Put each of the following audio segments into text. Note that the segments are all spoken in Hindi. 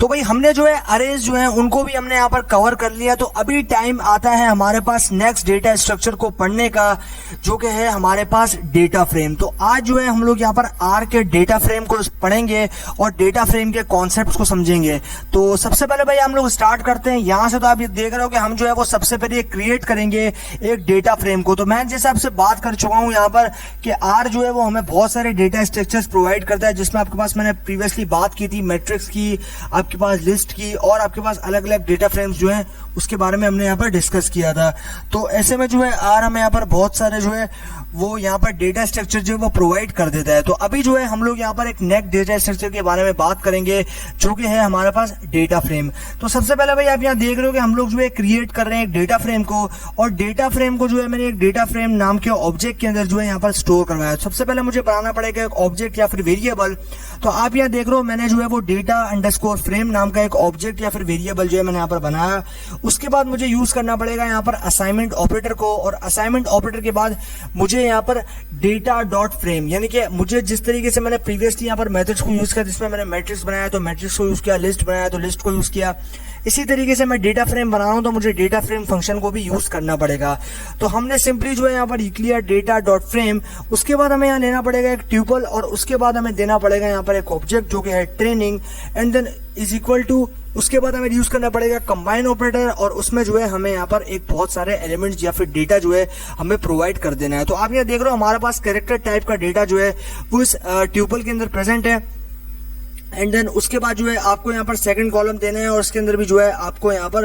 तो भाई हमने जो है अरेज जो है उनको भी हमने यहाँ पर कवर कर लिया। तो अभी टाइम आता है हमारे पास नेक्स्ट डेटा स्ट्रक्चर को पढ़ने का, जो कि है हमारे पास डेटा फ्रेम। तो आज जो है हम लोग यहाँ पर आर के डेटा फ्रेम को पढ़ेंगे और डेटा फ्रेम के कॉन्सेप्ट्स को समझेंगे। तो सबसे पहले भाई हम लोग स्टार्ट करते हैं यहाँ से। तो आप ये देख रहे हो कि हम जो है वो सबसे पहले क्रिएट करेंगे एक डेटा फ्रेम को। तो मैं जैसे आपसे बात कर चुका हूँ यहाँ पर कि आर जो है वो हमें बहुत सारे डेटा स्ट्रक्चर्स प्रोवाइड करता है, जिसमें आपके पास मैंने प्रीवियसली बात की थी मैट्रिक्स की, आपके पास लिस्ट की, और आपके पास अलग अलग डेटा फ्रेम्स जो हैं उसके बारे में हमने यहाँ पर डिस्कस किया था। तो ऐसे में जो है आर हमें यहाँ पर बहुत सारे जो है वो यहाँ पर डेटा स्ट्रक्चर जो है वो प्रोवाइड कर देता है। तो अभी जो है हम लोग यहाँ पर एक नेक्स्ट डेटा स्ट्रक्चर के बारे में बात करेंगे, जो कि है हमारे पास डेटा फ्रेम। तो सबसे पहले भाई आप यहाँ देख रहे हो कि हम लोग जो है क्रिएट कर रहे हैं एक डेटा फ्रेम को, और डेटा फ्रेम को जो है मैंने एक डेटा फ्रेम नाम के ऑब्जेक्ट के अंदर जो है यहाँ पर स्टोर करवाया। सबसे पहले मुझे बनाना पड़ेगा एक ऑब्जेक्ट या फिर वेरिएबल। तो आप यहाँ देख रहे हो मैंने जो है वो डेटा अंडरस्कोर फ्रेम नाम का एक ऑब्जेक्ट या फिर वेरिएबल जो है मैंने यहाँ पर बनाया। उसके बाद मुझे यूज करना पड़ेगा यहाँ पर असाइनमेंट ऑपरेटर को, और असाइनमेंट ऑपरेटर के बाद मुझे यहाँ पर डेटा डॉट फ्रेम, यानी कि मुझे जिस तरीके से मैंने प्रीवियसली यहाँ पर मेथड्स को यूज किया, जिसमें मैंने मैट्रिक्स बनाया तो मैट्रिक्स को यूज किया, लिस्ट बनाया तो लिस्ट को यूज किया, इसी तरीके से मैं डेटा फ्रेम बना रहा हूं तो मुझे डेटा फ्रेम फंक्शन को भी यूज करना पड़ेगा। तो हमने सिंपली जो है यहाँ पर लिया डेटा डॉट फ्रेम। उसके बाद हमें यहाँ लेना पड़ेगा एक ट्यूपल, और उसके बाद हमें देना पड़ेगा यहाँ पर एक ऑब्जेक्ट जो कि है training, and then is equal to, उसके बाद हमें यूज करना पड़ेगा कंबाइन ऑपरेटर, और उसमें जो है हमें यहाँ पर एक बहुत सारे एलिमेंट्स या फिर डेटा जो है हमें प्रोवाइड कर देना है। तो आप यहाँ देख रहे हो हमारे पास कैरेक्टर टाइप का डेटा जो है वो इस ट्यूपल के अंदर प्रेजेंट है। एंड देन उसके बाद जो है आपको यहाँ पर सेकंड कॉलम देना है, और उसके अंदर भी जो है आपको यहाँ पर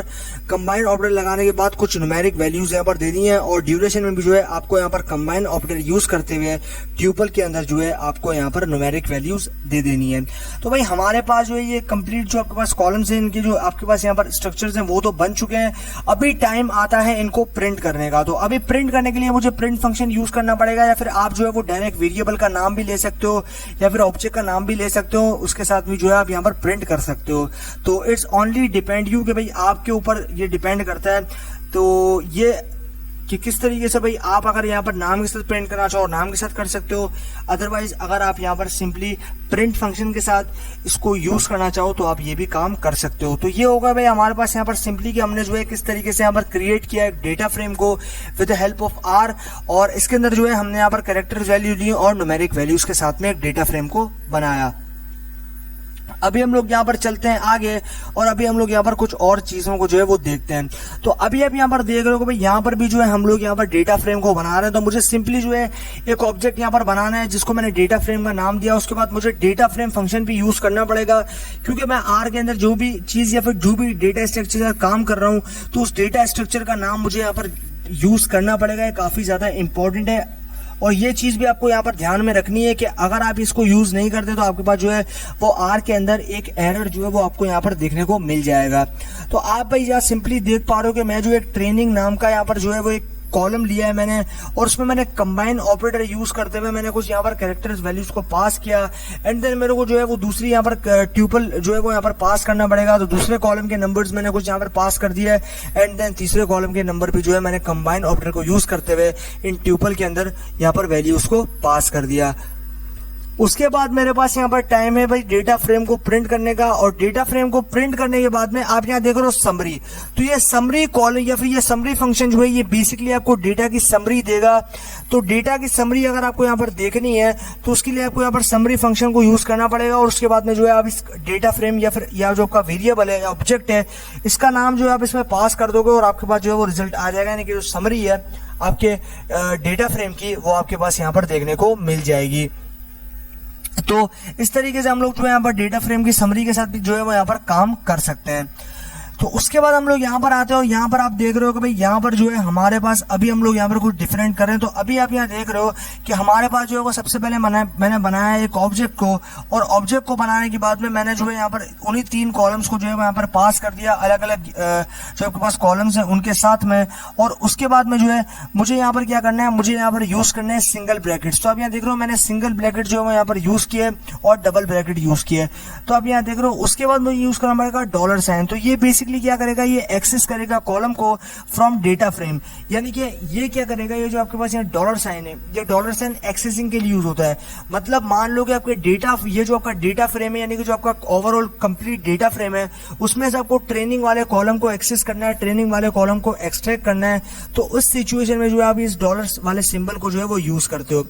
कंबाइन ऑपरेटर लगाने के बाद कुछ न्यूमेरिक वैल्यूज यहाँ पर देनी है, और ड्यूरेशन में भी जो है आपको यहाँ पर कंबाइन ऑपरेटर यूज करते हुए ट्यूपल के अंदर जो है आपको यहाँ पर न्यूमेरिक वैल्यूज दे देनी है। तो भाई हमारे पास जो है ये कंप्लीट जो आपके पास कॉलम्स है, इनके जो आपके पास यहाँ पर स्ट्रक्चर्स हैं वो तो बन चुके हैं। अभी टाइम आता है इनको प्रिंट करने का। तो अभी प्रिंट करने के लिए मुझे प्रिंट फंक्शन यूज करना पड़ेगा, या फिर आप जो है वो डायरेक्ट वेरिएबल का नाम भी ले सकते हो या फिर ऑब्जेक्ट का नाम भी ले सकते हो, उसके साथ भी जो है आप यहाँ पर प्रिंट कर सकते हो। तो इट्स ओनली डिपेंड यू, कि भाई आपके ऊपर ये डिपेंड करता है। तो ये कि किस तरीके से भाई आप अगर यहाँ पर नाम के साथ प्रिंट करना चाहो नाम के साथ कर सकते हो, अदरवाइज अगर आप यहाँ पर सिंपली प्रिंट फंक्शन के साथ इसको यूज करना चाहो तो आप ये भी काम कर सकते हो। तो ये होगा भाई हमारे पास यहाँ पर सिंपली कि हमने जो है किस तरीके से यहाँ पर क्रिएट किया एक डेटा फ्रेम को with the help of R, और इसके अंदर जो है हमने यहाँ पर कैरेक्टर वैल्यू ली और न्यूमेरिक वैल्यूज के साथ में एक डेटा फ्रेम को बनाया। अभी हम लोग यहाँ पर चलते हैं आगे, और अभी हम लोग यहाँ पर कुछ और चीजों को जो है वो देखते हैं। तो अभी आप यहाँ पर देख रहे हो कि भाई यहाँ पर भी जो है हम लोग यहाँ पर डेटा फ्रेम को बना रहे हैं। तो मुझे सिंपली जो है एक ऑब्जेक्ट यहाँ पर बनाना है जिसको मैंने डेटा फ्रेम का नाम दिया। उसके बाद मुझे डेटा फ्रेम फंक्शन भी यूज करना पड़ेगा, क्योंकि मैं आर के अंदर जो भी चीज या फिर जो भी डेटा स्ट्रक्चर का काम कर रहा हूँ तो उस डेटा स्ट्रक्चर का नाम मुझे यहाँ पर यूज करना पड़ेगा। ये काफी ज्यादा इंपॉर्टेंट है, और ये चीज भी आपको यहाँ पर ध्यान में रखनी है कि अगर आप इसको यूज नहीं करते तो आपके पास जो है वो आर के अंदर एक एरर जो है वो आपको यहाँ पर देखने को मिल जाएगा। तो आप भाई यहाँ सिंपली देख पा रहे हो कि मैं जो एक ट्रेनिंग नाम का यहाँ पर जो है वो एक कॉलम लिया है मैंने, और उसमें मैंने कंबाइन ऑपरेटर यूज करते हुए मैंने कुछ यहाँ पर कैरेक्टर्स वैल्यूज को पास किया। एंड देन मेरे को जो है वो दूसरी यहाँ पर ट्यूपल जो है वो यहाँ पर पास करना पड़ेगा। तो दूसरे कॉलम के नंबर्स मैंने कुछ यहाँ पर पास कर दिया है, एंड देन तीसरे कॉलम के नंबर भी जो है मैंने कंबाइन ऑपरेटर को यूज करते हुए इन ट्यूपल के अंदर यहाँ पर वैल्यूज को पास कर दिया। उसके बाद मेरे पास यहाँ पर टाइम है भाई डेटा फ्रेम को प्रिंट करने का, और डेटा फ्रेम को प्रिंट करने के बाद में आप यहाँ देख रहे हो समरी। तो ये समरी कॉलम या फिर ये समरी फंक्शन जो है ये बेसिकली आपको डेटा की समरी देगा। तो डेटा की समरी अगर आपको यहाँ पर देखनी है तो उसके लिए आपको यहाँ पर समरी फंक्शन को यूज करना पड़ेगा, और उसके बाद में जो है आप इस डेटा फ्रेम या फिर या जो आपका वेरिएबल है या ऑब्जेक्ट है इसका नाम जो है आप इसमें पास कर दोगे, और आपके पास जो है वो रिजल्ट आ जाएगा, यानी कि जो समरी है आपके डेटा फ्रेम की वो आपके पास यहाँ पर देखने को मिल जाएगी। तो इस तरीके से हम लोग जो है यहाँ पर डेटा फ्रेम की समरी के साथ भी जो है वो यहाँ पर काम कर सकते हैं। तो उसके बाद हम लोग यहाँ पर आते हैं, और यहाँ पर आप देख रहे हो कि भाई यहाँ पर जो है हमारे पास अभी हम लोग यहाँ पर कुछ डिफरेंट कर रहे हैं। तो अभी आप यहाँ देख रहे हो कि हमारे पास जो है वो सबसे पहले मैंने बनाया एक ऑब्जेक्ट को, और ऑब्जेक्ट को बनाने के बाद में मैंने जो है यहाँ पर उन्हीं तीन कॉलम्स को जो है यहाँ पर पास कर दिया, अलग अलग जो आपके पास कॉलम्स हैं उनके साथ में। और उसके बाद में जो है मुझे यहाँ पर क्या करना है, मुझे यहाँ पर यूज करना है सिंगल ब्रैकेट्स। तो आप यहाँ देख रहे हो मैंने सिंगल ब्रैकेट जो है यहाँ पर यूज किए और डबल ब्रैकेट यूज किए। तो आप यहाँ देख रहे हो उसके बाद मुझे यूज करना पड़ेगा $। तो ये बेसिकली ऑटोमेटिकली क्या करेगा, ये एक्सेस करेगा कॉलम को फ्रॉम डेटा फ्रेम। यानी कि ये क्या करेगा, ये जो आपके पास यहाँ डॉलर साइन है, ये डॉलर साइन एक्सेसिंग के लिए यूज होता है। मतलब मान लो कि आपके डेटा, ये जो आपका डेटा फ्रेम है, यानी कि जो आपका ओवरऑल कंप्लीट डेटा फ्रेम है, उसमें से आपको ट्रेनिंग वाले कॉलम को एक्सेस करना है, ट्रेनिंग वाले कॉलम को एक्सट्रैक्ट करना है। तो उस सिचुएशन में जो है आप इस डॉलर वाले सिंबल को जो है वो यूज करते हो।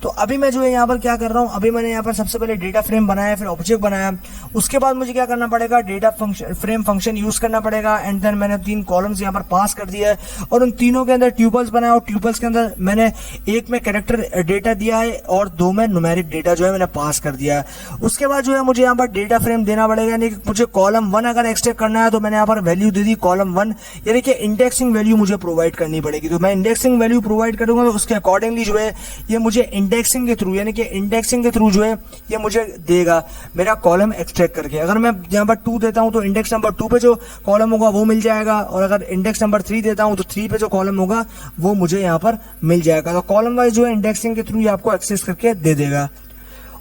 तो अभी मैं जो है यहाँ पर क्या कर रहा हूँ, अभी मैंने यहाँ पर सबसे पहले डेटा फ्रेम बनाया, फिर ऑब्जेक्ट बनाया, उसके बाद मुझे क्या करना पड़ेगा, data function frame function use करना पड़ेगा। एंड देन मैंने 3 कॉलम्स यहाँ पर पास कर दिया है और उन तीनों के अंदर ट्यूपल्स बनाया, और ट्यूपल्स के अंदर मैंने एक में कैरेक्टर डेटा दिया है और 2 में न्यूमेरिक डेटा जो है मैंने पास कर दिया है। उसके बाद जो है मुझे यहाँ पर डेटा फ्रेम देना पड़ेगा, यानी कि मुझे कॉलम 1 अगर एक्सट्रैक्ट करना है तो मैंने यहाँ पर वैल्यू दे दी कॉलम 1, यानी कि इंडेक्सिंग वैल्यू मुझे प्रोवाइड करनी पड़ेगी। तो मैं इंडेक्सिंग वैल्यू प्रोवाइड करूंगा, तो उसके अकॉर्डिंगली जो है ये मुझे इंडेक्सिंग के थ्रू, यानी कि इंडेक्सिंग के थ्रू जो है ये मुझे देगा मेरा कॉलम एक्सट्रैक्ट करके। अगर मैं यहाँ पर 2 देता हूं तो इंडेक्स नंबर 2 पे जो कॉलम होगा वो मिल जाएगा, और अगर इंडेक्स नंबर 3 देता हूं तो 3 पे जो कॉलम होगा वो मुझे यहाँ पर मिल जाएगा। तो कॉलम वाइज जो है इंडेक्सिंग के थ्रू ये आपको एक्सेस करके दे देगा।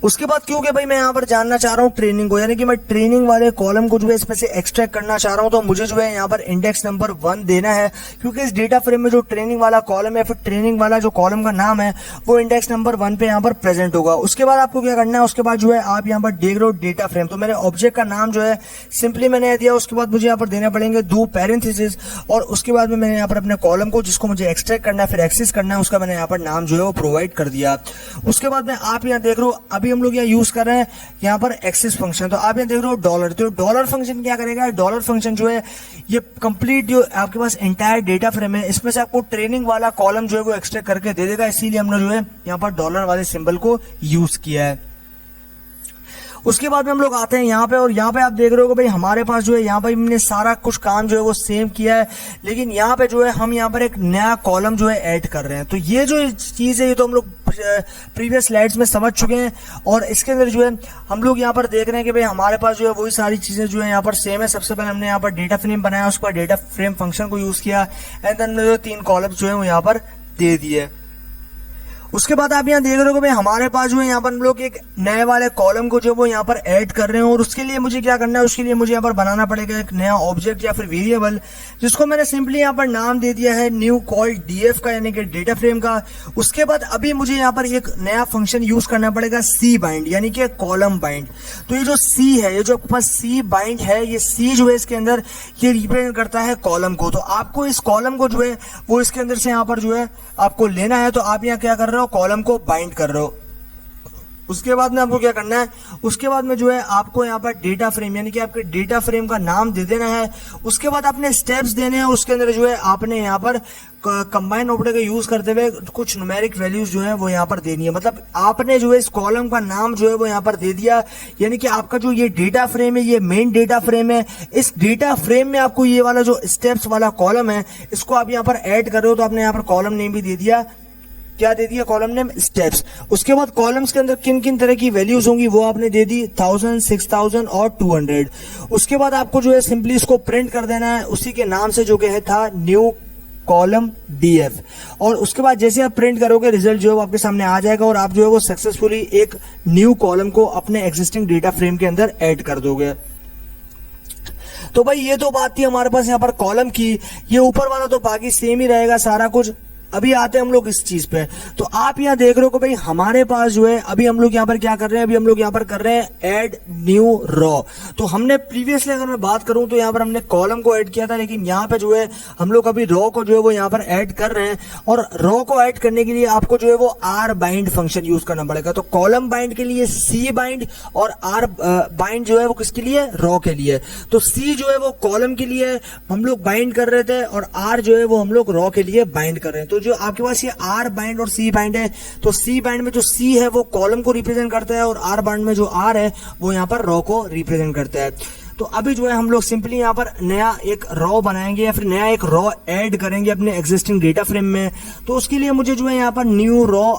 उसके बाद क्योंकि भाई मैं यहाँ पर जानना चाह रहा हूँ ट्रेनिंग को, यानी कि मैं ट्रेनिंग वाले कॉलम को जो है इसमें से एक्सट्रैक्ट करना चाह रहा हूँ, तो मुझे जो है यहाँ पर इंडेक्स नंबर 1 देना है, क्योंकि इस डेटा फ्रेम में जो ट्रेनिंग वाला कॉलम है, फिर ट्रेनिंग वाला जो कॉलम का नाम है वो इंडेक्स नंबर 1 पे यहाँ पर प्रेजेंट होगा। उसके बाद आपको क्या करना है, उसके बाद जो है आप यहाँ पर देख रहे हो डेटा फ्रेम, तो मेरे ऑब्जेक्ट का नाम जो है सिंपली मैंने दिया। उसके बाद मुझे यहाँ पर देने पड़ेंगे 2 पैरेंथेसिस, और उसके बाद में मैंने यहाँ पर अपने कॉलम को जिसको मुझे एक्सट्रैक्ट करना है फिर एक्सेस करना है, उसका मैंने यहाँ पर नाम जो है वो प्रोवाइड कर दिया। उसके बाद में आप यहाँ देख रहे हो, अभी हम लोग यहाँ यूज कर रहे हैं यहाँ पर एक्सेस फंक्शन। तो आप यहाँ देख रहे हो डॉलर, तो डॉलर फंक्शन क्या करेगा, डॉलर फंक्शन जो है ये कंप्लीट जो आपके पास एंटायर डेटा फ्रेम है इसमें से आपको ट्रेनिंग वाला कॉलम जो है वो एक्सट्रैक्ट करके दे देगा। इसीलिए हमने जो है यहाँ पर डॉलर वाले सिंबल को यूज किया है। उसके बाद में हम लोग आते हैं यहाँ पे, और यहाँ पे आप देख रहे हो कि भाई हमारे पास जो है यहाँ पे हमने सारा कुछ काम जो है वो सेम किया है, लेकिन यहाँ पे जो है हम यहाँ पर एक नया कॉलम जो है ऐड कर रहे हैं। तो ये जो चीज है ये तो हम लोग प्रीवियस स्लाइड्स में समझ चुके हैं, और इसके अंदर जो है हम लोग यहाँ पर देख रहे हैं कि भाई हमारे पास जो है वही सारी चीजें जो है यहाँ पर सेम है। सबसे पहले हमने यहाँ पर डेटा फ्रेम बनाया, उसके बाद डेटा फ्रेम फंक्शन को यूज किया, एंड देन जो 3 कॉलम्स जो है वो यहाँ पर दे दिए। उसके बाद आप यहाँ देख रहे हो कि भाई हमारे पास जो है यहाँ पर हम लोग एक नए वाले कॉलम को जो वो यहाँ पर ऐड कर रहे हैं, और उसके लिए मुझे क्या करना है, उसके लिए मुझे यहाँ पर बनाना पड़ेगा एक नया ऑब्जेक्ट या फिर वेरिएबल, जिसको मैंने सिंपली यहाँ पर नाम दे दिया है न्यू कॉल्ड डीएफ का, यानी कि डेटा फ्रेम का। उसके बाद अभी मुझे यहाँ पर एक नया फंक्शन यूज करना पड़ेगा सी बाइंड, यानी कि कॉलम बाइंड। तो ये जो सी है, ये जो आपके पास सी बाइंड है, ये सी जो है इसके अंदर ये रिप्रेजेंट करता है कॉलम को। तो आपको इस कॉलम को जो है वो इसके अंदर से यहाँ पर जो है आपको लेना है। तो आप यहाँ क्या कर रहे हो, कॉलम को बाइंड कर रहे हो। उसके बाद में आपको क्या करना है, उसके बाद में जो है आपको यहाँ पर डेटा फ्रेम, यानी कि आपके डेटा फ्रेम का नाम दे देना है। उसके बाद आपने स्टेप्स देने हैं, उसके अंदर जो है आपने यहाँ पर कंबाइन ऑपरेटर का यूज करते हुए कुछ न्यूमेरिक वैल्यूज जो है वो यहाँ पर देनी है। मतलब आपने जो है इस कॉलम का नाम जो है वो यहाँ पर दे दिया, यानी कि आपका जो ये डेटा फ्रेम है ये मेन डेटा फ्रेम है। इस डेटा फ्रेम में आपको ये वाला जो स्टेप्स वाला कॉलम है इसको आप यहाँ पर ऐड कर रहे हो, तो आपने यहाँ पर कॉलम नेम भी दे दिया। क्या दे दिया, कॉलम नेम स्टेप्स। उसके बाद कॉलम्स के अंदर किन किन तरह की वैल्यूज होंगी वो आपने दे दी 1000, 6000 और 200। उसके बाद आपको जो है सिंपली इसको प्रिंट कर देना है उसी के नाम से, जो कि है था न्यू कॉलम डीएफ। और उसके बाद जैसे आप प्रिंट करोगे रिजल्ट जो है वो आपके सामने आ जाएगा, और आप जो है वो सक्सेसफुली एक न्यू कॉलम को अपने एग्जिस्टिंग डेटा फ्रेम के अंदर ऐड कर दोगे। तो भाई ये तो बात थी हमारे पास यहाँ पर कॉलम की, ये ऊपर वाला तो बाकी सेम ही रहेगा सारा कुछ। अभी आते हैं हम लोग इस चीज पे। तो आप यहाँ देख रहे हो कि भाई हमारे पास जो है अभी हम लोग यहाँ पर क्या कर रहे हैं, अभी हम लोग यहाँ पर कर रहे हैं ऐड न्यू रॉ। तो हमने प्रीवियसली अगर मैं बात करूं तो यहाँ पर हमने कॉलम को ऐड किया था, लेकिन यहाँ पे जो है हम लोग अभी रॉ को जो है वो यहाँ पर ऐड कर रहे हैं। और रॉ को ऐड करने के लिए आपको जो है वो आर बाइंड फंक्शन यूज करना पड़ेगा। तो कॉलम बाइंड के लिए सी बाइंड, और आर बाइंड जो है वो किसके लिए, रॉ के लिए। तो सी जो है वो कॉलम के लिए हम लोग बाइंड कर रहे थे, और आर जो है वो हम लोग रॉ के लिए बाइंड कर रहे हैं। तो जो आपके पास ये आर बाइंड और सी बाइंड है, तो सी बाइंड में जो सी है वो कॉलम को रिप्रेजेंट करता है, और आर बाइंड में जो आर है वो यहाँ पर रॉ को रिप्रेजेंट करता है। तो अभी जो है हम लोग सिंपली यहाँ पर नया एक रॉ बनाएंगे या फिर नया एक रॉ ऐड करेंगे अपने एग्जिस्टिंग डेटा फ्रेम में। तो उसके लिए मुझे जो है यहाँ पर न्यू रॉ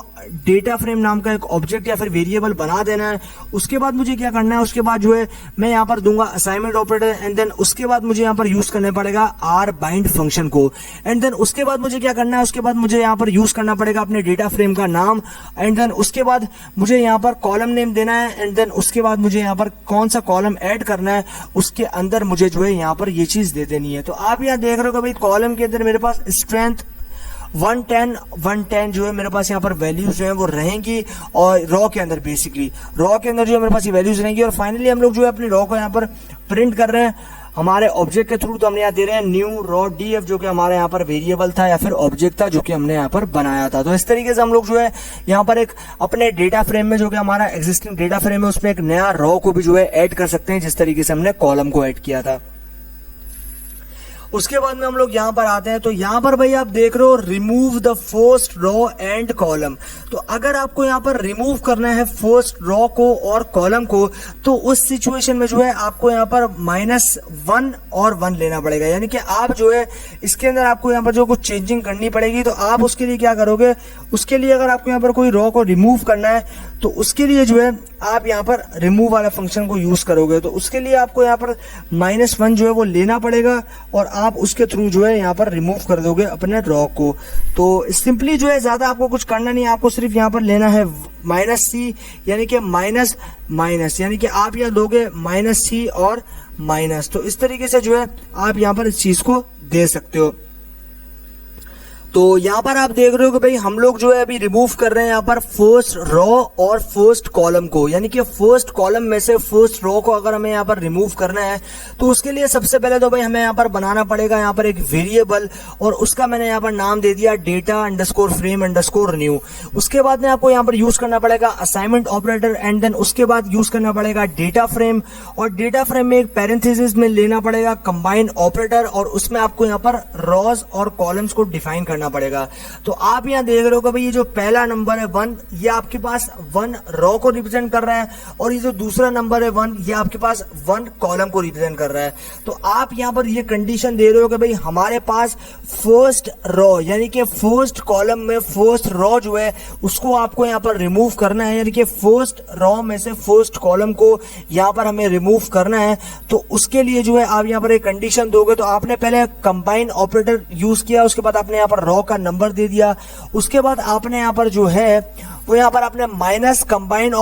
डेटा फ्रेम नाम का एक ऑब्जेक्ट या फिर वेरिएबल बना देना है। उसके बाद मुझे क्या करना है, उसके बाद जो है मैं यहाँ पर दूंगा असाइनमेंट ऑपरेटर, एंड देन उसके बाद मुझे यहाँ पर यूज करना पड़ेगा आर बाइंड फंक्शन को। एंड देन उसके बाद मुझे क्या करना है, उसके बाद मुझे यहाँ पर यूज करना पड़ेगा अपने डेटा फ्रेम का नाम, एंड देन उसके बाद मुझे यहाँ पर कॉलम नेम देना है, एंड देन उसके बाद मुझे यहाँ पर कौन सा कॉलम ऐड करना है उसके अंदर मुझे जो है यहाँ पर ये चीज दे देनी है। तो आप यहाँ देख रहे हो कि भाई कॉलम के अंदर मेरे पास स्ट्रेंथ 110 जो है मेरे पास यहाँ पर वैल्यूज जो है वो रहेंगी, और रॉ के अंदर बेसिकली रॉ के अंदर जो है मेरे पास ये वैल्यूज रहेंगी। और फाइनली हम लोग जो है अपने रॉ को यहाँ पर प्रिंट कर रहे हैं हमारे ऑब्जेक्ट के थ्रू। तो हमने यहाँ दे रहे हैं न्यू रॉ डीएफ, जो कि हमारे यहाँ पर वेरिएबल था या फिर ऑब्जेक्ट था जो कि हमने यहाँ पर बनाया था। तो इस तरीके से हम लोग जो है यहाँ पर एक अपने डेटा फ्रेम में, जो कि हमारा एग्जिस्टिंग डेटा फ्रेम है, उसमें एक नया रॉ को भी जो है ऐड कर सकते हैं, जिस तरीके से हमने कॉलम को ऐड किया था। उसके बाद में हम लोग यहाँ पर आते हैं। तो यहाँ पर भाई आप देख रहे हो remove the first raw and column. तो अगर आपको यहाँ पर रिमूव करना है फर्स्ट रॉ को और कॉलम को, तो उस सिचुएशन में जो है आपको यहाँ पर -1 और 1 लेना पड़ेगा। यानी कि आप जो है इसके अंदर आपको यहाँ पर जो कुछ चेंजिंग करनी पड़ेगी। तो आप उसके लिए क्या करोगे, उसके लिए अगर आपको यहाँ पर कोई रॉ को रिमूव करना है तो उसके लिए जो है आप यहाँ पर रिमूव वाला फंक्शन को यूज करोगे। तो उसके लिए आपको यहाँ पर -1 जो है वो लेना पड़ेगा, और आप उसके थ्रू जो है यहाँ पर रिमूव कर दोगे अपने रॉ को। तो सिंपली जो है ज्यादा आपको कुछ करना नहीं है, आपको सिर्फ यहाँ पर लेना है -c, यानी कि माइनस माइनस, यानी कि आप यहाँ दोगे -c और माइनस। तो इस तरीके से जो है आप यहाँ पर इस चीज को दे सकते हो। तो यहाँ पर आप देख रहे हो कि भाई हम लोग जो है अभी रिमूव कर रहे हैं यहाँ पर फर्स्ट रॉ और फर्स्ट कॉलम को, यानी कि फर्स्ट कॉलम में से फर्स्ट रॉ को अगर हमें यहाँ पर रिमूव करना है तो उसके लिए सबसे पहले तो भाई हमें यहाँ पर बनाना पड़ेगा यहाँ पर एक वेरिएबल, और उसका मैंने यहाँ पर नाम दे दिया data_frame_new। उसके बाद में आपको यहाँ पर यूज करना पड़ेगा असाइनमेंट ऑपरेटर, एंड देन उसके बाद यूज करना पड़ेगा डेटा फ्रेम, और डेटा फ्रेम में एक पैरेंथेसिस में लेना पड़ेगा कंबाइन ऑपरेटर, और उसमें आपको यहाँ पर रॉज और कॉलम्स को डिफाइन करना पड़ेगा। तो आप यहाँ देख रहे हो कि भाई ये जो पहला नंबर है 1, ये आपके पास 1 रॉ को रिप्रेजेंट कर रहा है, और ये जो दूसरा नंबर है 1, ये आपके पास 1 कॉलम को रिप्रेजेंट कर रहा है। तो आप यहाँ पर ये कंडीशन दे रहे हो कि भाई हमारे पास फर्स्ट रॉ यानी कि फर्स्ट कॉलम में फर्स्ट रॉ जो है उसको आपको यहाँ पर रिमूव करना है, यानी कि फर्स्ट रॉ में से फर्स्ट कॉलम को यहाँ पर हमें रिमूव करना है। तो उसके लिए जो है आप यहाँ पर एक कंडीशन दोगे। तो आपने पहले कंबाइन ऑपरेटर यूज किया, उसके बाद आपने यहाँ पर रॉ का नंबर दे दिया, उसके बाद आपने यहाँ पर जो है वो यहाँ पर आपने माइनस कंबाइन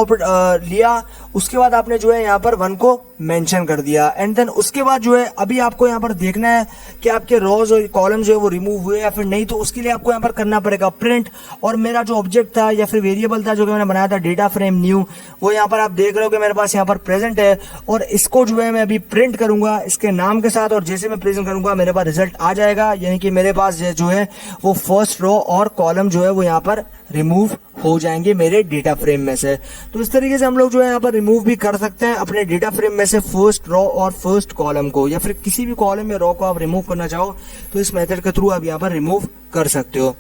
लिया, उसके बाद आपने जो है यहाँ पर 1 को मेंशन कर दिया, एंड देन उसके बाद जो है अभी आपको यहाँ पर देखना है कि आपके रोज और कॉलम जो है वो रिमूव हुए या फिर नहीं। तो उसके लिए आपको यहाँ पर करना पड़ेगा प्रिंट, और मेरा जो ऑब्जेक्ट था या फिर वेरिएबल था जो कि मैंने बनाया था डेटा फ्रेम न्यू, वो यहाँ पर आप देख रहे हो कि मेरे पास यहाँ पर प्रेजेंट है, और इसको जो है मैं अभी प्रिंट करूंगा इसके नाम के साथ, और जैसे मैं प्रेजेंट करूंगा मेरे पास रिजल्ट आ जाएगा, यानी कि मेरे पास जो है वो फर्स्ट रो और कॉलम जो है वो यहाँ पर रिमूव हो जाएंगे मेरे डेटा फ्रेम में से। तो इस तरीके से हम लोग जो है यहाँ पर रिमूव भी कर सकते हैं अपने डेटा फ्रेम में से फर्स्ट रो और फर्स्ट कॉलम को, या फिर किसी भी कॉलम या रो को आप रिमूव करना चाहो तो इस मेथड के थ्रू आप यहाँ पर रिमूव कर सकते हो।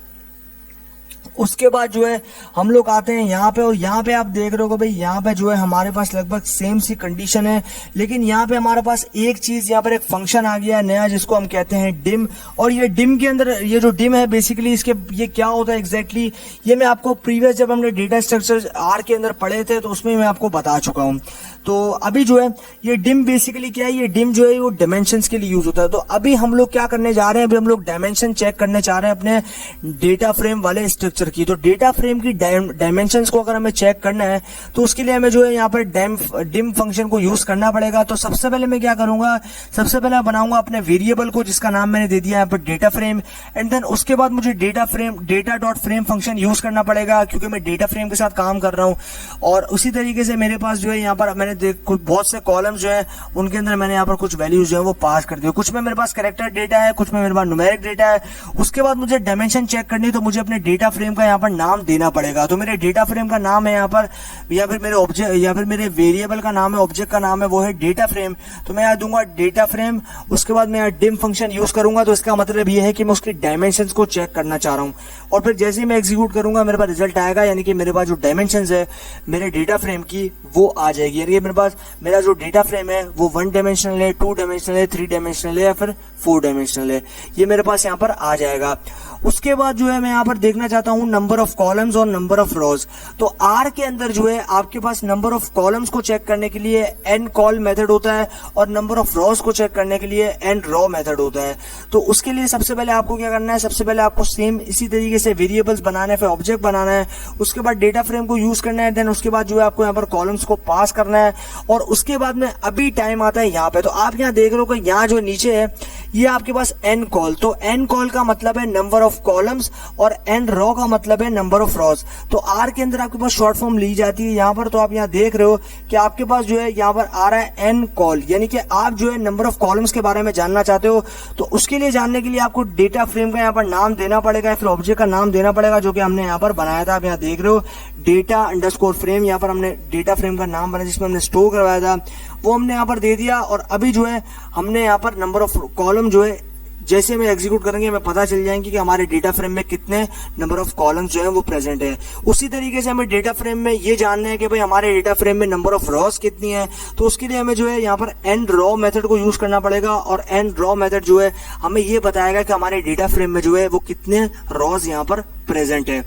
उसके बाद जो है हम लोग आते हैं यहाँ पे, और यहाँ पे आप देख रहे हो भाई यहाँ पे जो है हमारे पास लगभग सेम सी कंडीशन है, लेकिन यहाँ पे हमारे पास एक चीज, यहाँ पर एक फंक्शन आ गया है नया जिसको हम कहते हैं डिम। और ये डिम के अंदर ये जो डिम है बेसिकली इसके ये क्या होता है एग्जैक्टली ये मैं आपको प्रीवियस जब हमने डेटा स्ट्रक्चर आर के अंदर पढ़े थे तो उसमें मैं आपको बता चुका हूँ। तो अभी जो है ये डिम बेसिकली क्या है, ये डिम जो है वो डायमेंशंस के लिए यूज होता है। तो अभी हम लोग क्या करने जा रहे हैं, अभी हम लोग डायमेंशन चेक करने जा रहे हैं अपने डेटा फ्रेम वाले स्ट्रक्चर की। तो डेटा फ्रेम की डायमेंशंस को अगर हमें चेक करना है तो उसके लिए हमें जो है यहाँ पर डिम फंक्शन को यूज करना पड़ेगा। तो सबसे पहले मैं क्या करूंगा, सबसे पहले बनाऊंगा अपने वेरिएबल को जिसका नाम मैंने दे दिया यहाँ पर डेटा फ्रेम, एंड देन उसके बाद मुझे डेटा.फ्रेम फंक्शन यूज करना पड़ेगा क्योंकि मैं डेटा फ्रेम के साथ काम कर रहा हूँ। और उसी तरीके से मेरे पास जो है यहाँ पर मैंने बहुत से कॉलम्स जो है उनके अंदर मैंने यहाँ पर कुछ वैल्यूज जो है वो पास कर दिए, कुछ में मेरे पास कैरेक्टर डेटा है, कुछ में मेरे पास न्यूमेरिक डेटा है। उसके बाद मुझे डायमेंशन चेक करनी है तो मुझे अपने डेटा फ्रेम का यहाँ पर नाम देना पड़ेगा। तो मेरे डेटा फ्रेम का नाम है यहाँ पर, या फिर मेरे ऑब्जेक्ट या फिर मेरे वेरिएबल का नाम है, ऑब्जेक्ट का नाम है वो है डेटा फ्रेम। तो मैं यहाँ दूंगा डेटा फ्रेम, उसके बाद मैं यहाँ डिम फंक्शन यूज करूंगा। तो इसका मतलब ये है कि मैं उसकी डायमेंशंस को चेक करना चाह रहा हूँ, और फिर जैसे ही मैं एग्जीक्यूट करूंगा मेरे पास रिजल्ट आएगा, यानी कि मेरे पास जो डायमेंशंस है मेरे डेटा फ्रेम की वो आ जाएगी। यानी कि मेरे पास मेरा जो डेटा फ्रेम है वो 1 डायमेंशनल है, 2 डायमेंशनल है, 3 डायमेंशनल है या फिर 4 डायमेंशनल है, ये मेरे पास यहाँ पर आ जाएगा। उसके बाद जो है मैं यहाँ पर देखना चाहता हूँ करता हूं नंबर ऑफ कॉलम्स और नंबर ऑफ रोज। तो आर के अंदर जो है आपके पास नंबर ऑफ कॉलम्स को चेक करने के लिए एन कॉल मेथड होता है और नंबर ऑफ रोज को चेक करने के लिए एन रॉ मेथड होता है। तो उसके लिए सबसे पहले आपको क्या करना है, सबसे पहले आपको सेम इसी तरीके से वेरिएबल्स बनाना है, फिर ऑब्जेक्ट बनाना है, उसके बाद डेटा फ्रेम को यूज करना है, देन उसके बाद जो है आपको यहाँ पर कॉलम्स को पास करना है और उसके बाद में अभी टाइम आता है यहाँ पे। तो आप यहाँ देख रहे हो कि यहाँ जो नीचे है ये आपके पास एन कॉल, तो एन कॉल का मतलब है नंबर ऑफ कॉलम्स और एन रॉ का मतलब है नंबर ऑफ रॉज। तो आर के अंदर आपके पास शॉर्ट फॉर्म ली जाती है यहाँ पर। तो आप यहाँ देख रहे हो कि आपके पास जो है यहाँ पर आ रहा है एन कॉल, यानी कि आप जो है नंबर ऑफ कॉलम्स के बारे में जानना चाहते हो। तो उसके लिए जानने के लिए आपको डेटा फ्रेम का यहाँ पर नाम देना पड़ेगा, फिर ऑब्जेक्ट का नाम देना पड़ेगा जो कि हमने यहाँ पर बनाया था। आप यहाँ देख रहे हो डेटा अंडरस्कोर फ्रेम, यहाँ पर हमने डेटा फ्रेम का नाम बनाया जिसमें हमने स्टोर करवाया था, वो हमने यहाँ पर दे दिया। और अभी जो है हमने यहाँ पर नंबर ऑफ कॉलम जो है जैसे हम एग्जीक्यूट करेंगे हमें पता चल जाएंगे कि हमारे डेटा फ्रेम में कितने नंबर ऑफ कॉलम्स जो है वो प्रेजेंट है। उसी तरीके से हमें डेटा फ्रेम में ये जानना है कि भाई हमारे डेटा फ्रेम में नंबर ऑफ रॉस कितनी है। तो उसके लिए हमें जो है यहाँ पर एंड रॉ मेथड को यूज करना पड़ेगा और एंड रॉ मेथड जो है हमें ये बताएगा कि हमारे डेटा फ्रेम में जो है वो कितने रॉस यहाँ पर प्रेजेंट है।